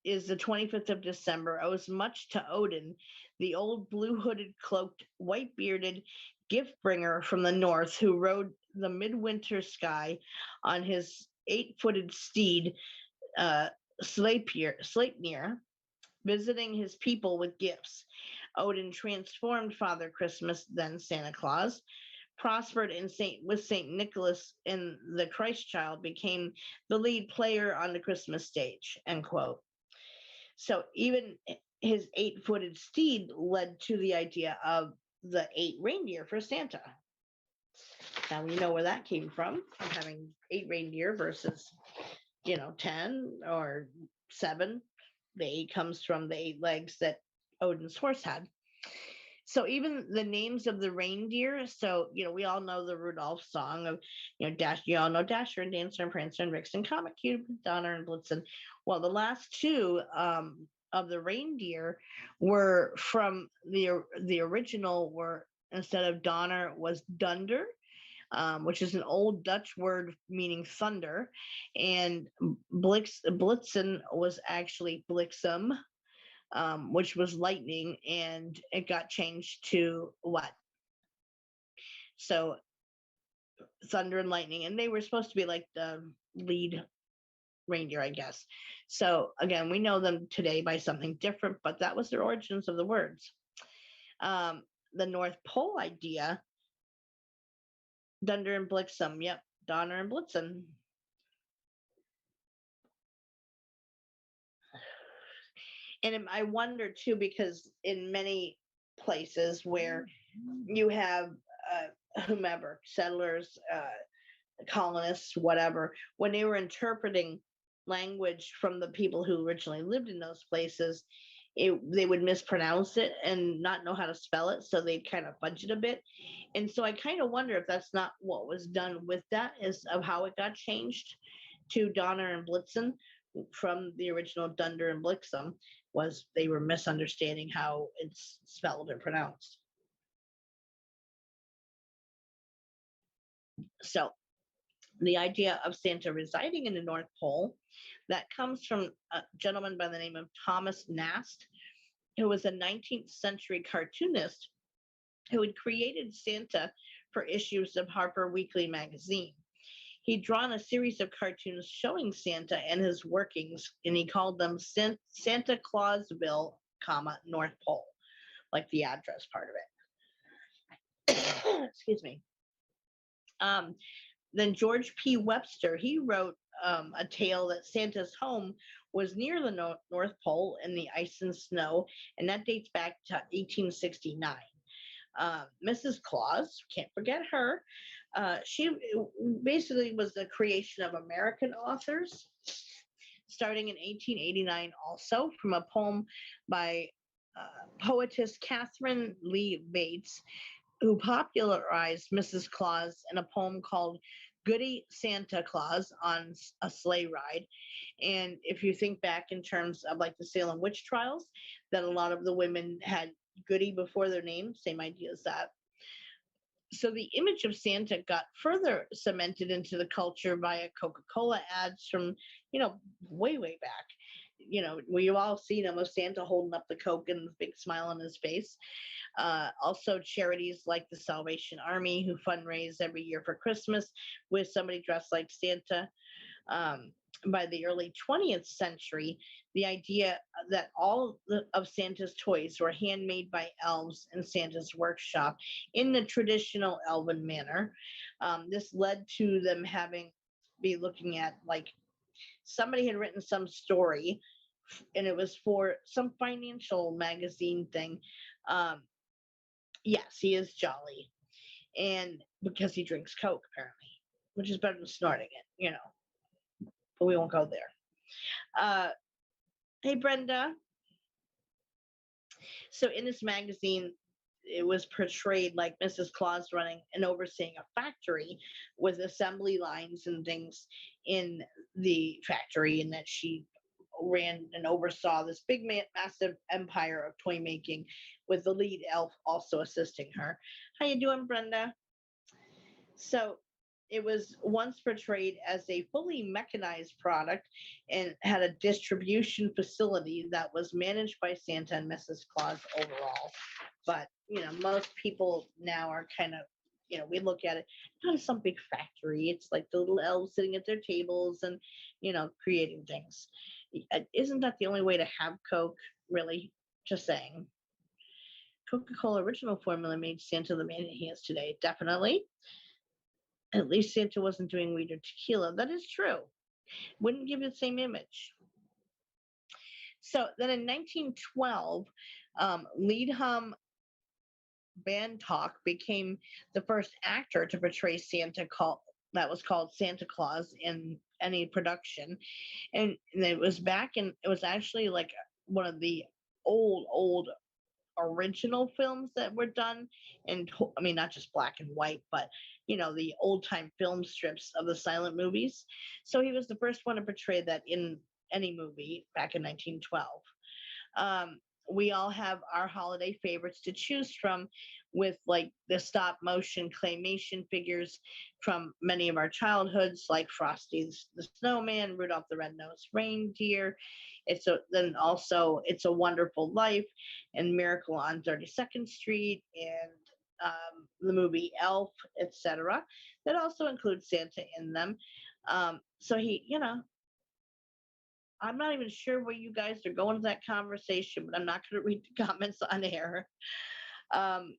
is the 25th of December, owes much to Odin, the old blue-hooded, cloaked, white-bearded gift-bringer from the north who rode the midwinter sky on his 8-footed steed, Sleipnir, visiting his people with gifts. Odin transformed Father Christmas, then Santa Claus, prospered with St. Nicholas, and the Christ child became the lead player on the Christmas stage," end quote. So even his 8-footed steed led to the idea of the 8 reindeer for Santa. Now we know where that came from having 8 reindeer versus, 10 or 7. The 8 comes from the 8 legs that Odin's horse had. So even the names of the reindeer, so, we all know the Rudolph song of, you all know Dasher and Dancer and Prancer and Vixen, Comet, Cupid, Donner and Blitzen. Well, the last 2 of the reindeer were from the original, were, instead of Donner, was Dunder, which is an old Dutch word meaning thunder, and Blitzen was actually Bliksem, which was lightning, and it got changed to what? So thunder and lightning, and they were supposed to be like the lead reindeer, I guess. So again, we know them today by something different, but that was their origins of the words. The North Pole idea, Dunder and Blitzen. Yep, Donner and Blitzen. And I wonder too, because in many places where you have whomever, settlers, colonists, whatever, when they were interpreting language from the people who originally lived in those places, they would mispronounce it and not know how to spell it, so they'd kind of fudge it a bit. And so I kind of wonder if that's not what was done with that, is of how it got changed to Donner and Blitzen from the original Dunder and Blitzen, was they were misunderstanding how it's spelled and pronounced. So the idea of Santa residing in the North Pole, that comes from a gentleman by the name of Thomas Nast, who was a 19th century cartoonist who had created Santa for issues of Harper Weekly magazine. He'd drawn a series of cartoons showing Santa and his workings, and he called them Santa Clausville, North Pole, like the address part of it. Excuse me. Then George P. Webster, he wrote a tale that Santa's home was near the North Pole in the ice and snow, and that dates back to 1869. Mrs. Claus, can't forget her. She basically was the creation of American authors, starting in 1889 also, from a poem by poetess Catherine Lee Bates, who popularized Mrs. Claus in a poem called Goody Santa Claus on a Sleigh Ride. And if you think back in terms of like the Salem witch trials, that a lot of the women had Goody before their name, same idea as that. So the image of Santa got further cemented into the culture via Coca-Cola ads from, way, way back. We've all seen them of Santa holding up the Coke and a big smile on his face. Also charities like the Salvation Army, who fundraise every year for Christmas with somebody dressed like Santa. By the early 20th century, the idea that all of Santa's toys were handmade by elves in Santa's workshop in the traditional elven manner. This led to them be looking at, like, somebody had written some story, and it was for some financial magazine thing. Yes, he is jolly, and because he drinks Coke, apparently, which is better than snorting it, but we won't go there. Hey, Brenda. So in this magazine, it was portrayed like Mrs. Claus running and overseeing a factory with assembly lines and things in the factory, and that she ran and oversaw this big, massive empire of toy making, with the lead elf also assisting her. How you doing, Brenda? So it was once portrayed as a fully mechanized product and had a distribution facility that was managed by Santa and Mrs. Claus overall. But, most people now are kind of, we look at it not as some big factory. It's like the little elves sitting at their tables and, creating things. Isn't that the only way to have Coke, really? Just saying. Coca-Cola original formula made Santa the man he is today. Definitely. At least Santa wasn't doing weed or tequila. That is true. Wouldn't give you the same image. So then in 1912, Leadham Bantock became the first actor to portray Santa that was called Santa Claus in any production. And it was actually like one of the old original films that were done, and I mean, not just black and white, but the old time film strips of the silent movies. So he was the first one to portray that in any movie back in 1912. We all have our holiday favorites to choose from, with like the stop motion claymation figures from many of our childhoods, like Frosty the Snowman, Rudolph the Red-Nosed Reindeer. It's a Wonderful Life, and Miracle on 32nd Street, and the movie Elf, etc. That also includes Santa in them. So he, I'm not even sure where you guys are going with that conversation, but I'm not going to read the comments on air. Um,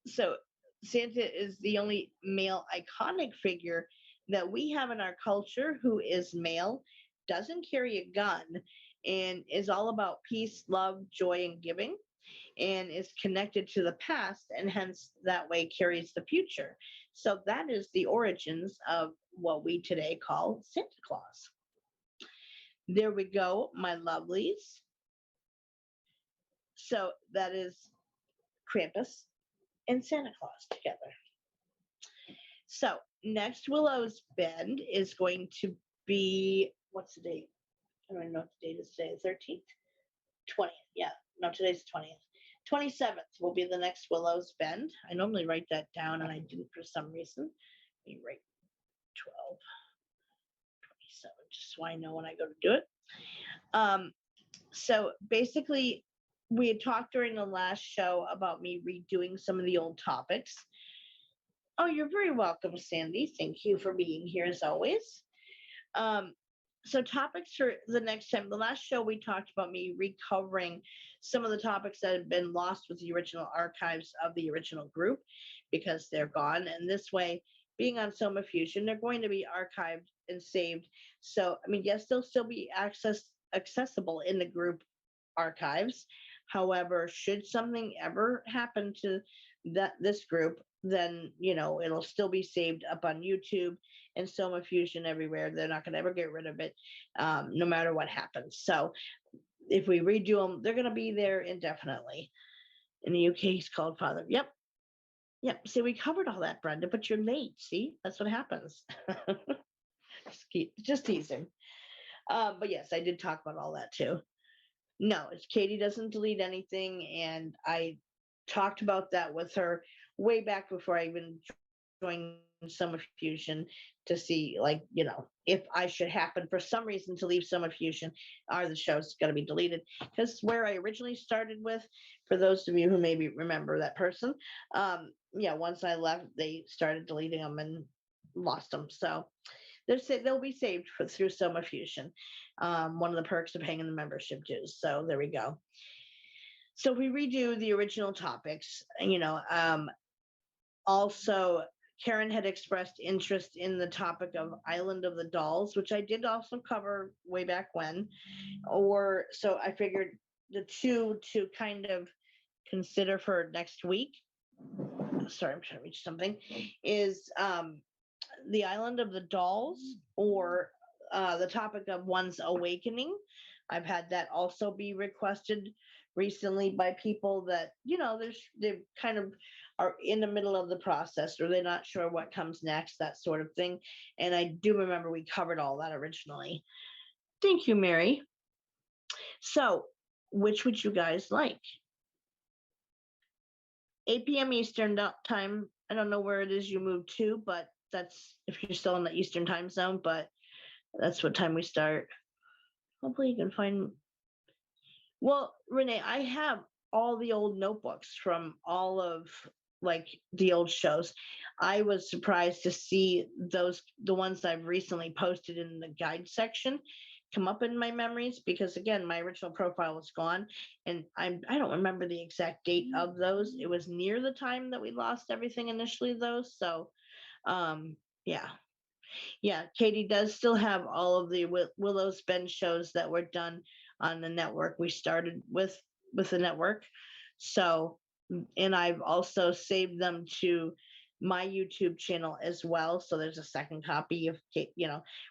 so Santa is the only male iconic figure that we have in our culture who is male, doesn't carry a gun, and is all about peace, love, joy, and giving, and is connected to the past, and hence that way carries the future. So that is the origins of what we today call Santa Claus. There we go, my lovelies. So that is Krampus and Santa Claus together. So next Willow's Bend is going to be, what's the date? I don't even know what the date is today. 13th? 20th. Yeah. No, today's the 20th. 27th will be the next Willow's Bend. I normally write that down and I didn't for some reason. Let me write 12, 27, just so I know when I go to do it. So basically, we had talked during the last show about me redoing some of the old topics. Oh, you're very welcome, Sandy. Thank you for being here as always. So topics for the next time. The last show we talked about me recovering some of the topics that had been lost with the original archives of the original group because they're gone. And this way, being on Soma Fusion, they're going to be archived and saved. So, I mean, yes, they'll still be accessible in the group archives. However, should something ever happen to this group, then it'll still be saved up on YouTube and Soma Fusion everywhere. They're not going to ever get rid of it, no matter what happens. So if we redo them, they're going to be there indefinitely. In the UK, he's called Father. Yep. See, we covered all that, Brenda, but you're late. See, that's what happens. Just teasing. But yes, I did talk about all that too. No, Katie doesn't delete anything, and I talked about that with her way back before I even joined Soma Fusion to see, if I should happen for some reason to leave Soma Fusion, are the shows going to be deleted? Because where I originally started with, for those of you who maybe remember that person, once I left, they started deleting them and lost them. So they'll be saved through Soma Fusion. One of the perks of hanging the membership dues. So there we go. So we redo the original topics. Also, Karen had expressed interest in the topic of Island of the Dolls, which I did also cover way back when. So I figured the two to kind of consider for next week. Sorry, I'm trying to reach something. Is the Island of the Dolls, or the topic of one's awakening. I've had that also be requested recently by people that they kind of are in the middle of the process, or they're not sure what comes next, that sort of thing. And I do remember we covered all that originally. Thank you, Mary. So which would you guys like? 8 p.m. Eastern time. I don't know where it is you moved to, but that's if you're still in the Eastern time zone, but that's what time we start. Hopefully you can find. Well, Renee, I have all the old notebooks from all of the old shows. I was surprised to see the ones I've recently posted in the guide section come up in my memories, because again, my original profile was gone, and I don't remember the exact date of those. It was near the time that we lost everything initially, though. So yeah, Katie does still have all of the Willows Bend shows that were done on the network. We started with the network. So, and I've also saved them to my YouTube channel as well. So there's a second copy of,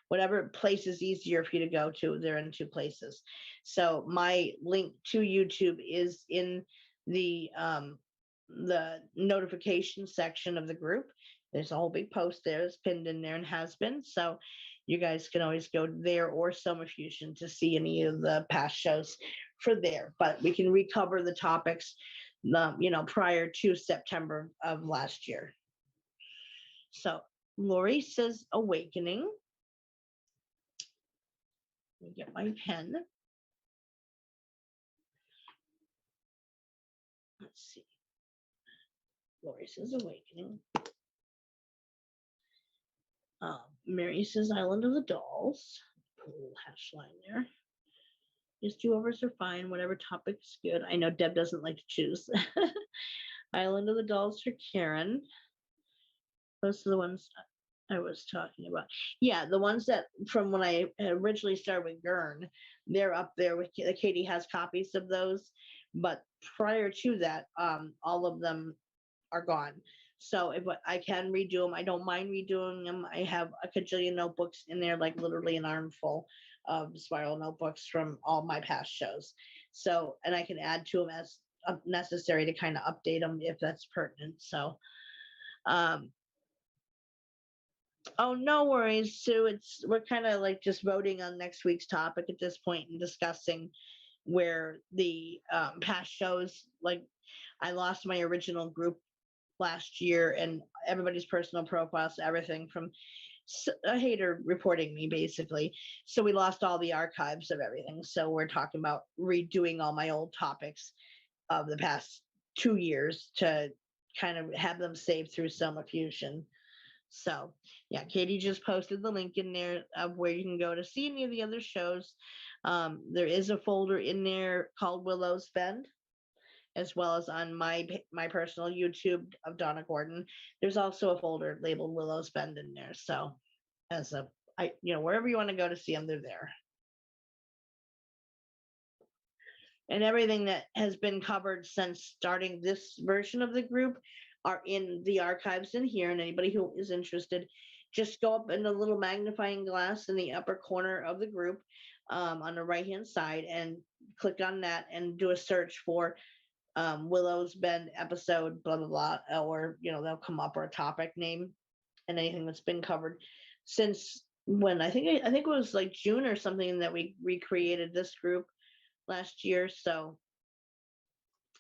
whatever place is easier for you to go to, they're in two places. So my link to YouTube is in the notification section of the group. There's a whole big post there that's pinned in there and has been. So you guys can always go there or Soma Fusion to see any of the past shows for there. But we can recover the topics, prior to September of last year. So Lori says awakening. Let me get my pen. Let's see. Lori says awakening. Mary says Island of the Dolls. Put a little hash line there. Just do-overs are fine. Whatever topic's good. I know Deb doesn't like to choose. Island of the Dolls for Karen. Those are the ones I was talking about. Yeah, the ones that from when I originally started with Gurn, they're up there with Katie has copies of those. But prior to that, all of them are gone. So if I can redo them, I don't mind redoing them. I have a cajillion notebooks in there, like literally an armful of spiral notebooks from all my past shows. So, and I can add to them as necessary to kind of update them if that's pertinent. So, oh, no worries, Sue. We're kind of like just voting on next week's topic at this point and discussing where the past shows, like I lost my original group last year and everybody's personal profiles, everything from a hater reporting me basically. So we lost all the archives of everything. So we're talking about redoing all my old topics of the past 2 years to kind of have them saved through Soma Fusion. So yeah, Katie just posted the link in there of where you can go to see any of the other shows. There is a folder in there called Willows Bend, as well as on my personal YouTube of Donna Gorton. There's also a folder labeled Willows Bend in there. So as wherever you want to go to see them, they're there. And everything that has been covered since starting this version of the group are in the archives in here. And anybody who is interested, just go up in the little magnifying glass in the upper corner of the group on the right-hand side and click on that and do a search for Willows Bend episode, blah, blah, blah, or, they'll come up, or a topic name and anything that's been covered since when I think it was like June or something that we recreated this group last year. So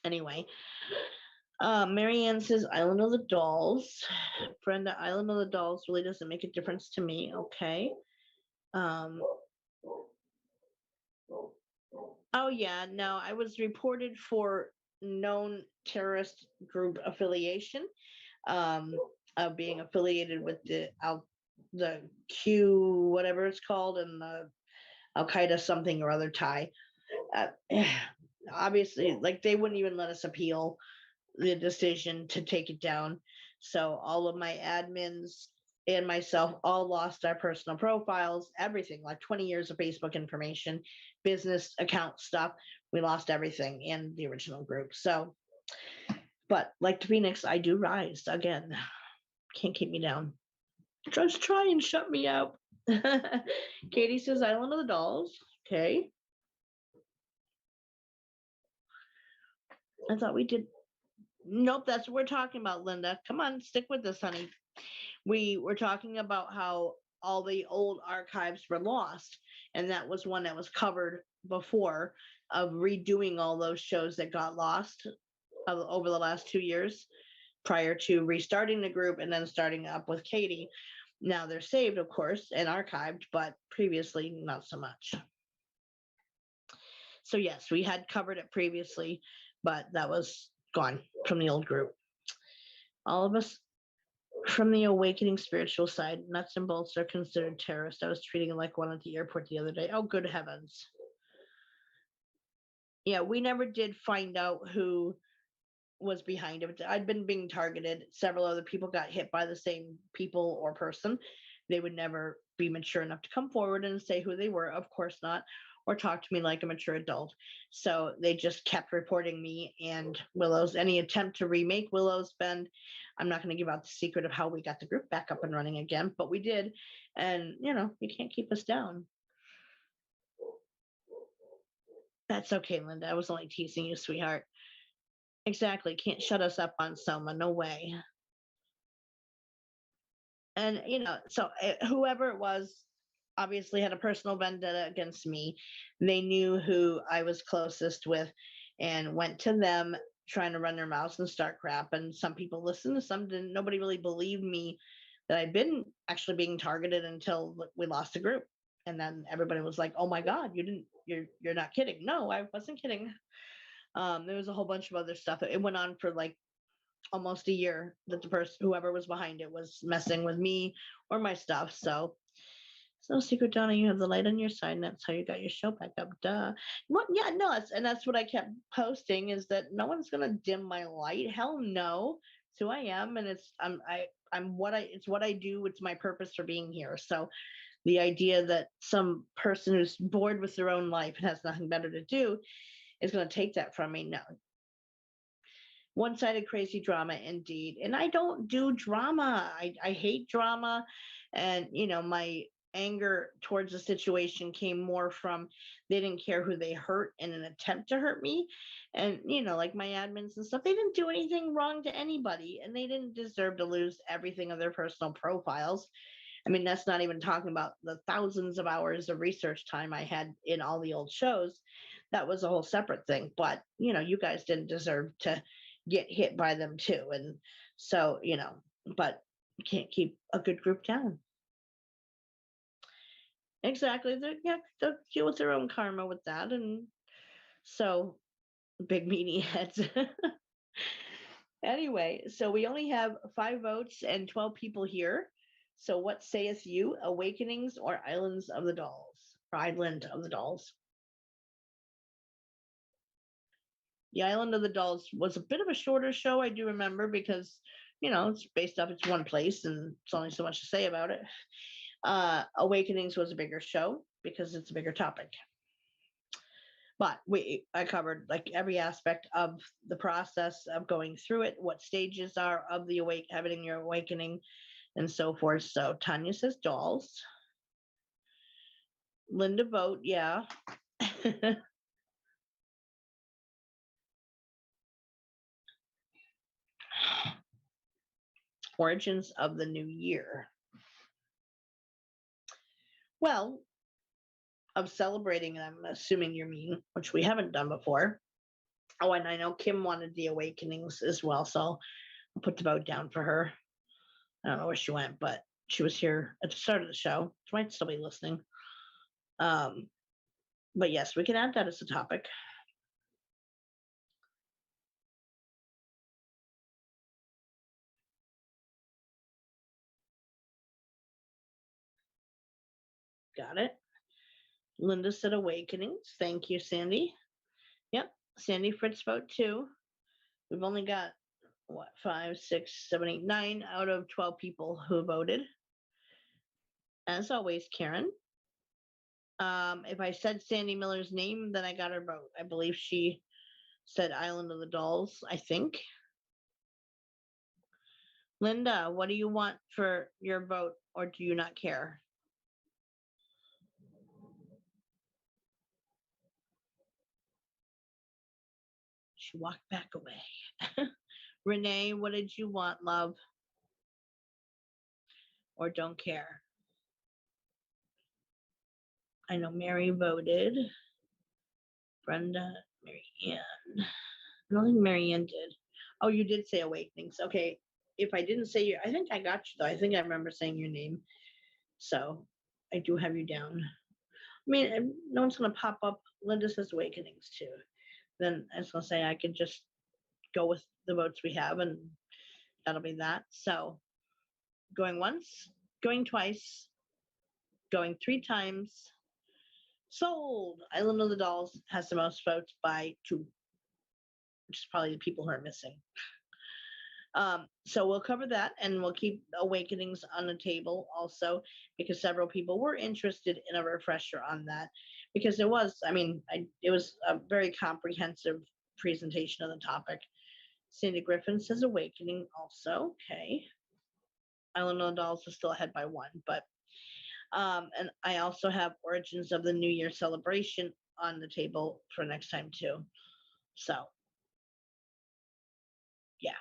anyway, Marianne says Island of the Dolls. Brenda, Island of the Dolls really doesn't make a difference to me. Okay. Oh yeah, no, I was reported for known terrorist group affiliation, of being affiliated with the Q whatever it's called, and the Al Qaeda something or other tie. Obviously, like they wouldn't even let us appeal the decision to take it down. So all of my admins and myself all lost our personal profiles, everything, like 20 years of Facebook information, business account stuff. We lost everything in the original group. So, but like the Phoenix, I do rise again. Can't keep me down. Just try and shut me out. Katie says Island of the Dolls. Okay. I thought we did. Nope, that's what we're talking about, Linda. Come on, stick with this, honey. We were talking about how all the old archives were lost, and that was one that was covered before, of redoing all those shows that got lost over the last 2 years prior to restarting the group and then starting up with Katie. Now they're saved, of course, and archived, but previously not so much. So yes, we had covered it previously, but that was gone from the old group. All of us from the awakening spiritual side, nuts and bolts are considered terrorists. I was treating like one at the airport the other day. Oh, good heavens. Yeah, we never did find out who was behind it. I'd been being targeted. Several other people got hit by the same people or person. They would never be mature enough to come forward and say who they were. Of course not. Or talk to me like a mature adult. So they just kept reporting me and Willows. Any attempt to remake Willows Bend, I'm not going to give out the secret of how we got the group back up and running again, but we did. And, you can't keep us down. That's okay, Linda. I was only teasing you, sweetheart. Exactly. Can't shut us up on Soma. No way. And, so whoever it was, obviously had a personal vendetta against me. They knew who I was closest with and went to them trying to run their mouths and start crap. And some people listened, some didn't. Nobody really believed me that I'd been actually being targeted until we lost the group. And then everybody was like, oh my God, you're not kidding. No, I wasn't kidding. There was a whole bunch of other stuff. It went on for like almost a year that the person, whoever was behind it, was messing with me or my stuff. So It's no secret, Donna, you have the light on your side, and that's how you got your show back up. Duh. What? Yeah, no, that's what I kept posting, is that no one's gonna dim my light. Hell no. It's who I am, and I'm what it's what I do. It's my purpose for being here. So the idea that some person who's bored with their own life and has nothing better to do is going to take that from me, no. One-sided crazy drama indeed. And I don't do drama. I hate drama. And my anger towards the situation came more from they didn't care who they hurt in an attempt to hurt me. And like my admins and stuff, they didn't do anything wrong to anybody, and they didn't deserve to lose everything of their personal profiles. I mean, that's not even talking about the thousands of hours of research time I had in all the old shows. That was a whole separate thing. But, you guys didn't deserve to get hit by them too. And so, but you can't keep a good group down. Exactly. They'll deal with their own karma with that. And so, big meanie heads. Anyway, so we only have 5 votes and 12 people here. So what sayeth you, Awakenings or Islands of the Dolls? Or Island of the Dolls? The Island of the Dolls was a bit of a shorter show, I do remember, because, it's based off it's one place and it's only so much to say about it. Awakenings was a bigger show because it's a bigger topic. But I covered like every aspect of the process of going through it, what stages are of the having your awakening, and so forth. So Tanya says dolls. Linda vote, yeah. Origins of the New Year. Well, of celebrating, I'm assuming you mean, which we haven't done before. Oh, and I know Kim wanted the awakenings as well, so I'll put the vote down for her. I don't know where she went, but she was here at the start of the show. She might still be listening. But yes, we can add that as a topic. Got it. Linda said awakenings. Thank you, Sandy. Yep. Sandy Fritz vote too. We've only got 5, 6, 7, 8, 9 out of 12 people who voted. As always, Karen. If I said Sandy Miller's name, then I got her vote. I believe she said Island of the Dolls, I think. Linda, what do you want for your vote, or do you not care? She walked back away. Renee, what did you want, love? Or don't care? I know Mary voted. Brenda, Mary Ann. I don't think Mary Ann did. Oh, you did say Awakenings. Okay. If I didn't say you, I think I got you though. I think I remember saying your name. So I do have you down. I mean, no one's going to pop up. Linda says Awakenings too. Then I was going to say I could just go with the votes we have, and that'll be that. So going once, going twice, going 3 times. Sold. Island of the Dolls has the most votes by 2, which is probably the people who are missing. So we'll cover that, and we'll keep Awakenings on the table also, because several people were interested in a refresher on that, because it was, it was a very comprehensive presentation of the topic. Cindy Griffin says Awakening also. Okay. Island of the Dolls is still ahead by 1, but and I also have Origins of the New Year celebration on the table for next time too. So yeah.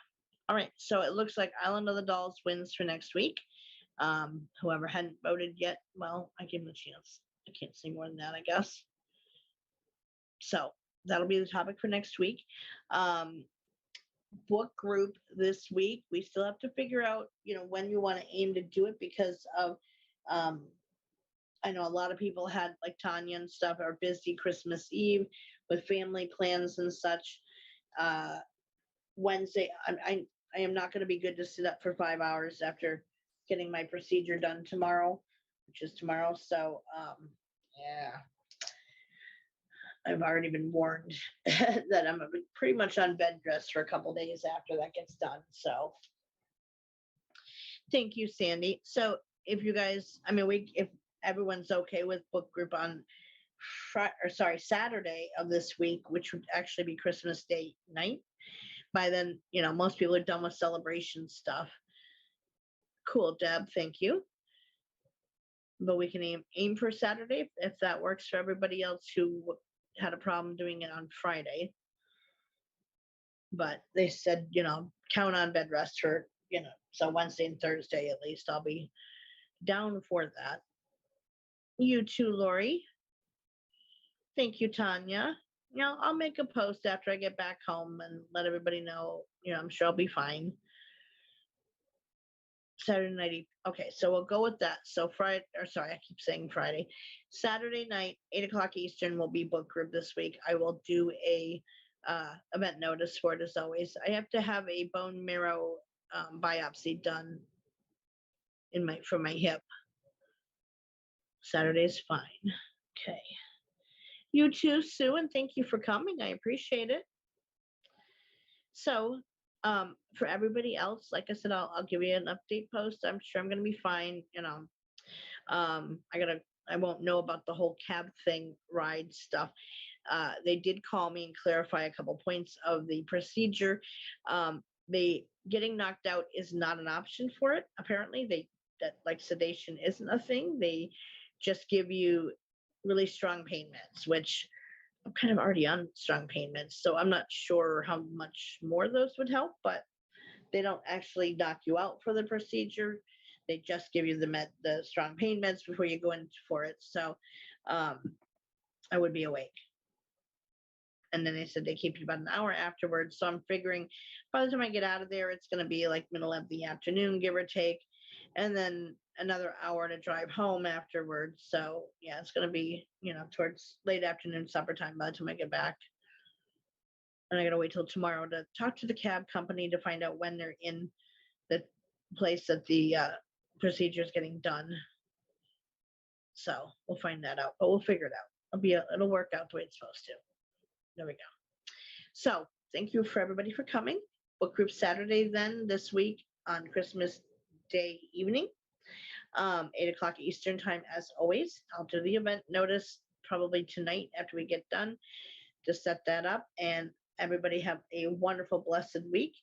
All right. So it looks like Island of the Dolls wins for next week. Whoever hadn't voted yet, well, I give them a chance. I can't say more than that, I guess. So that'll be the topic for next week. Book group this week. We still have to figure out, when you want to aim to do it, because of I know a lot of people had, like Tanya and stuff, are busy Christmas Eve with family plans and such. Wednesday, I am not going to be good to sit up for 5 hours after getting my procedure done tomorrow. which is tomorrow. So, yeah, I've already been warned that I'm pretty much on bed rest for a couple days after that gets done. So, thank you, Sandy. So, if you guys, I mean, if everyone's okay with book group on Saturday of this week, which would actually be Christmas Day night. By then, most people are done with celebration stuff. Cool, Deb. Thank you. But we can aim for Saturday if that works for everybody else who had a problem doing it on Friday. But they said, count on bed rest for, so Wednesday and Thursday at least. I'll be down for that. You too, Lori. Thank you, Tanya. I'll make a post after I get back home and let everybody know. I'm sure I'll be fine. Saturday night. Okay, so we'll go with that. So I keep saying Friday. Saturday night, 8:00 Eastern will be book group this week. I will do a event notice for it as always. I have to have a bone marrow biopsy done for my hip. Saturday's fine. Okay. You too, Sue, and thank you for coming. I appreciate it. So, for everybody else, like I said, I'll give you an update post. I'm sure I'm gonna be fine. I won't know about the whole cab thing ride stuff. They did call me and clarify a couple points of the procedure. They getting knocked out is not an option for it. Apparently, sedation isn't a thing. They just give you really strong pain meds, which I'm kind of already on strong pain meds, so I'm not sure how much more those would help, but they don't actually knock you out for the procedure. They just give you the strong pain meds before you go in for it. So I would be awake. And then they said they keep you about an hour afterwards. So I'm figuring by the time I get out of there, it's going to be like middle of the afternoon, give or take. And then another hour to drive home afterwards. So yeah, it's going to be, towards late afternoon, supper time by the time I get back. And I got to wait till tomorrow to talk to the cab company to find out when they're in the place that the procedure is getting done. So we'll find that out, but we'll figure it out. It'll work out the way it's supposed to. There we go. So thank you for everybody for coming. Book group Saturday then this week on Christmas Day evening, 8:00 Eastern time as always. I'll do the event notice probably tonight after we get done to set that up. And everybody have a wonderful, blessed week.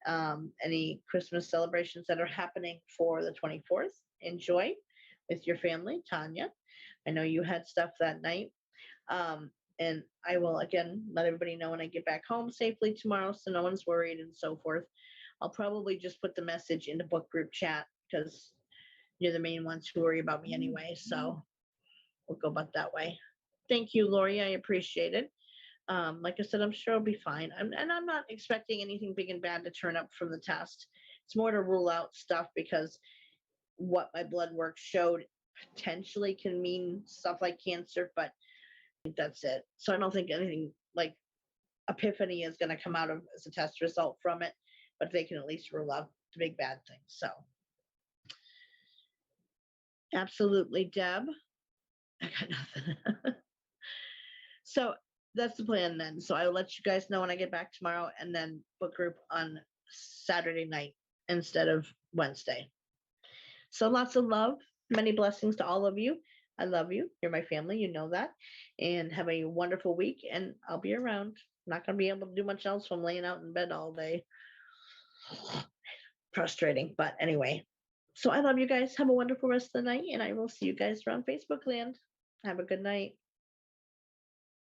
Any Christmas celebrations that are happening for the 24th, enjoy with your family. Tanya, I know you had stuff that night. And I will, again, let everybody know when I get back home safely tomorrow so no one's worried and so forth. I'll probably just put the message in the book group chat because you're the main ones who worry about me anyway. So we'll go about that way. Thank you, Lori. I appreciate it. Like I said, I'm sure I'll be fine. And I'm not expecting anything big and bad to turn up from the test. It's more to rule out stuff because what my blood work showed potentially can mean stuff like cancer, but that's it. So I don't think anything like epiphany is going to come out of as a test result from it, but they can at least rule out the big bad things. So absolutely, Deb. I got nothing. So that's the plan then. So I'll let you guys know when I get back tomorrow and then book group on Saturday night instead of Wednesday. So lots of love, many blessings to all of you. I love you. You're my family. You know that. And have a wonderful week. And I'll be around. I'm not going to be able to do much else from laying out in bed all day. Frustrating. But anyway. So I love you guys. Have a wonderful rest of the night. And I will see you guys around Facebook land. Have a good night.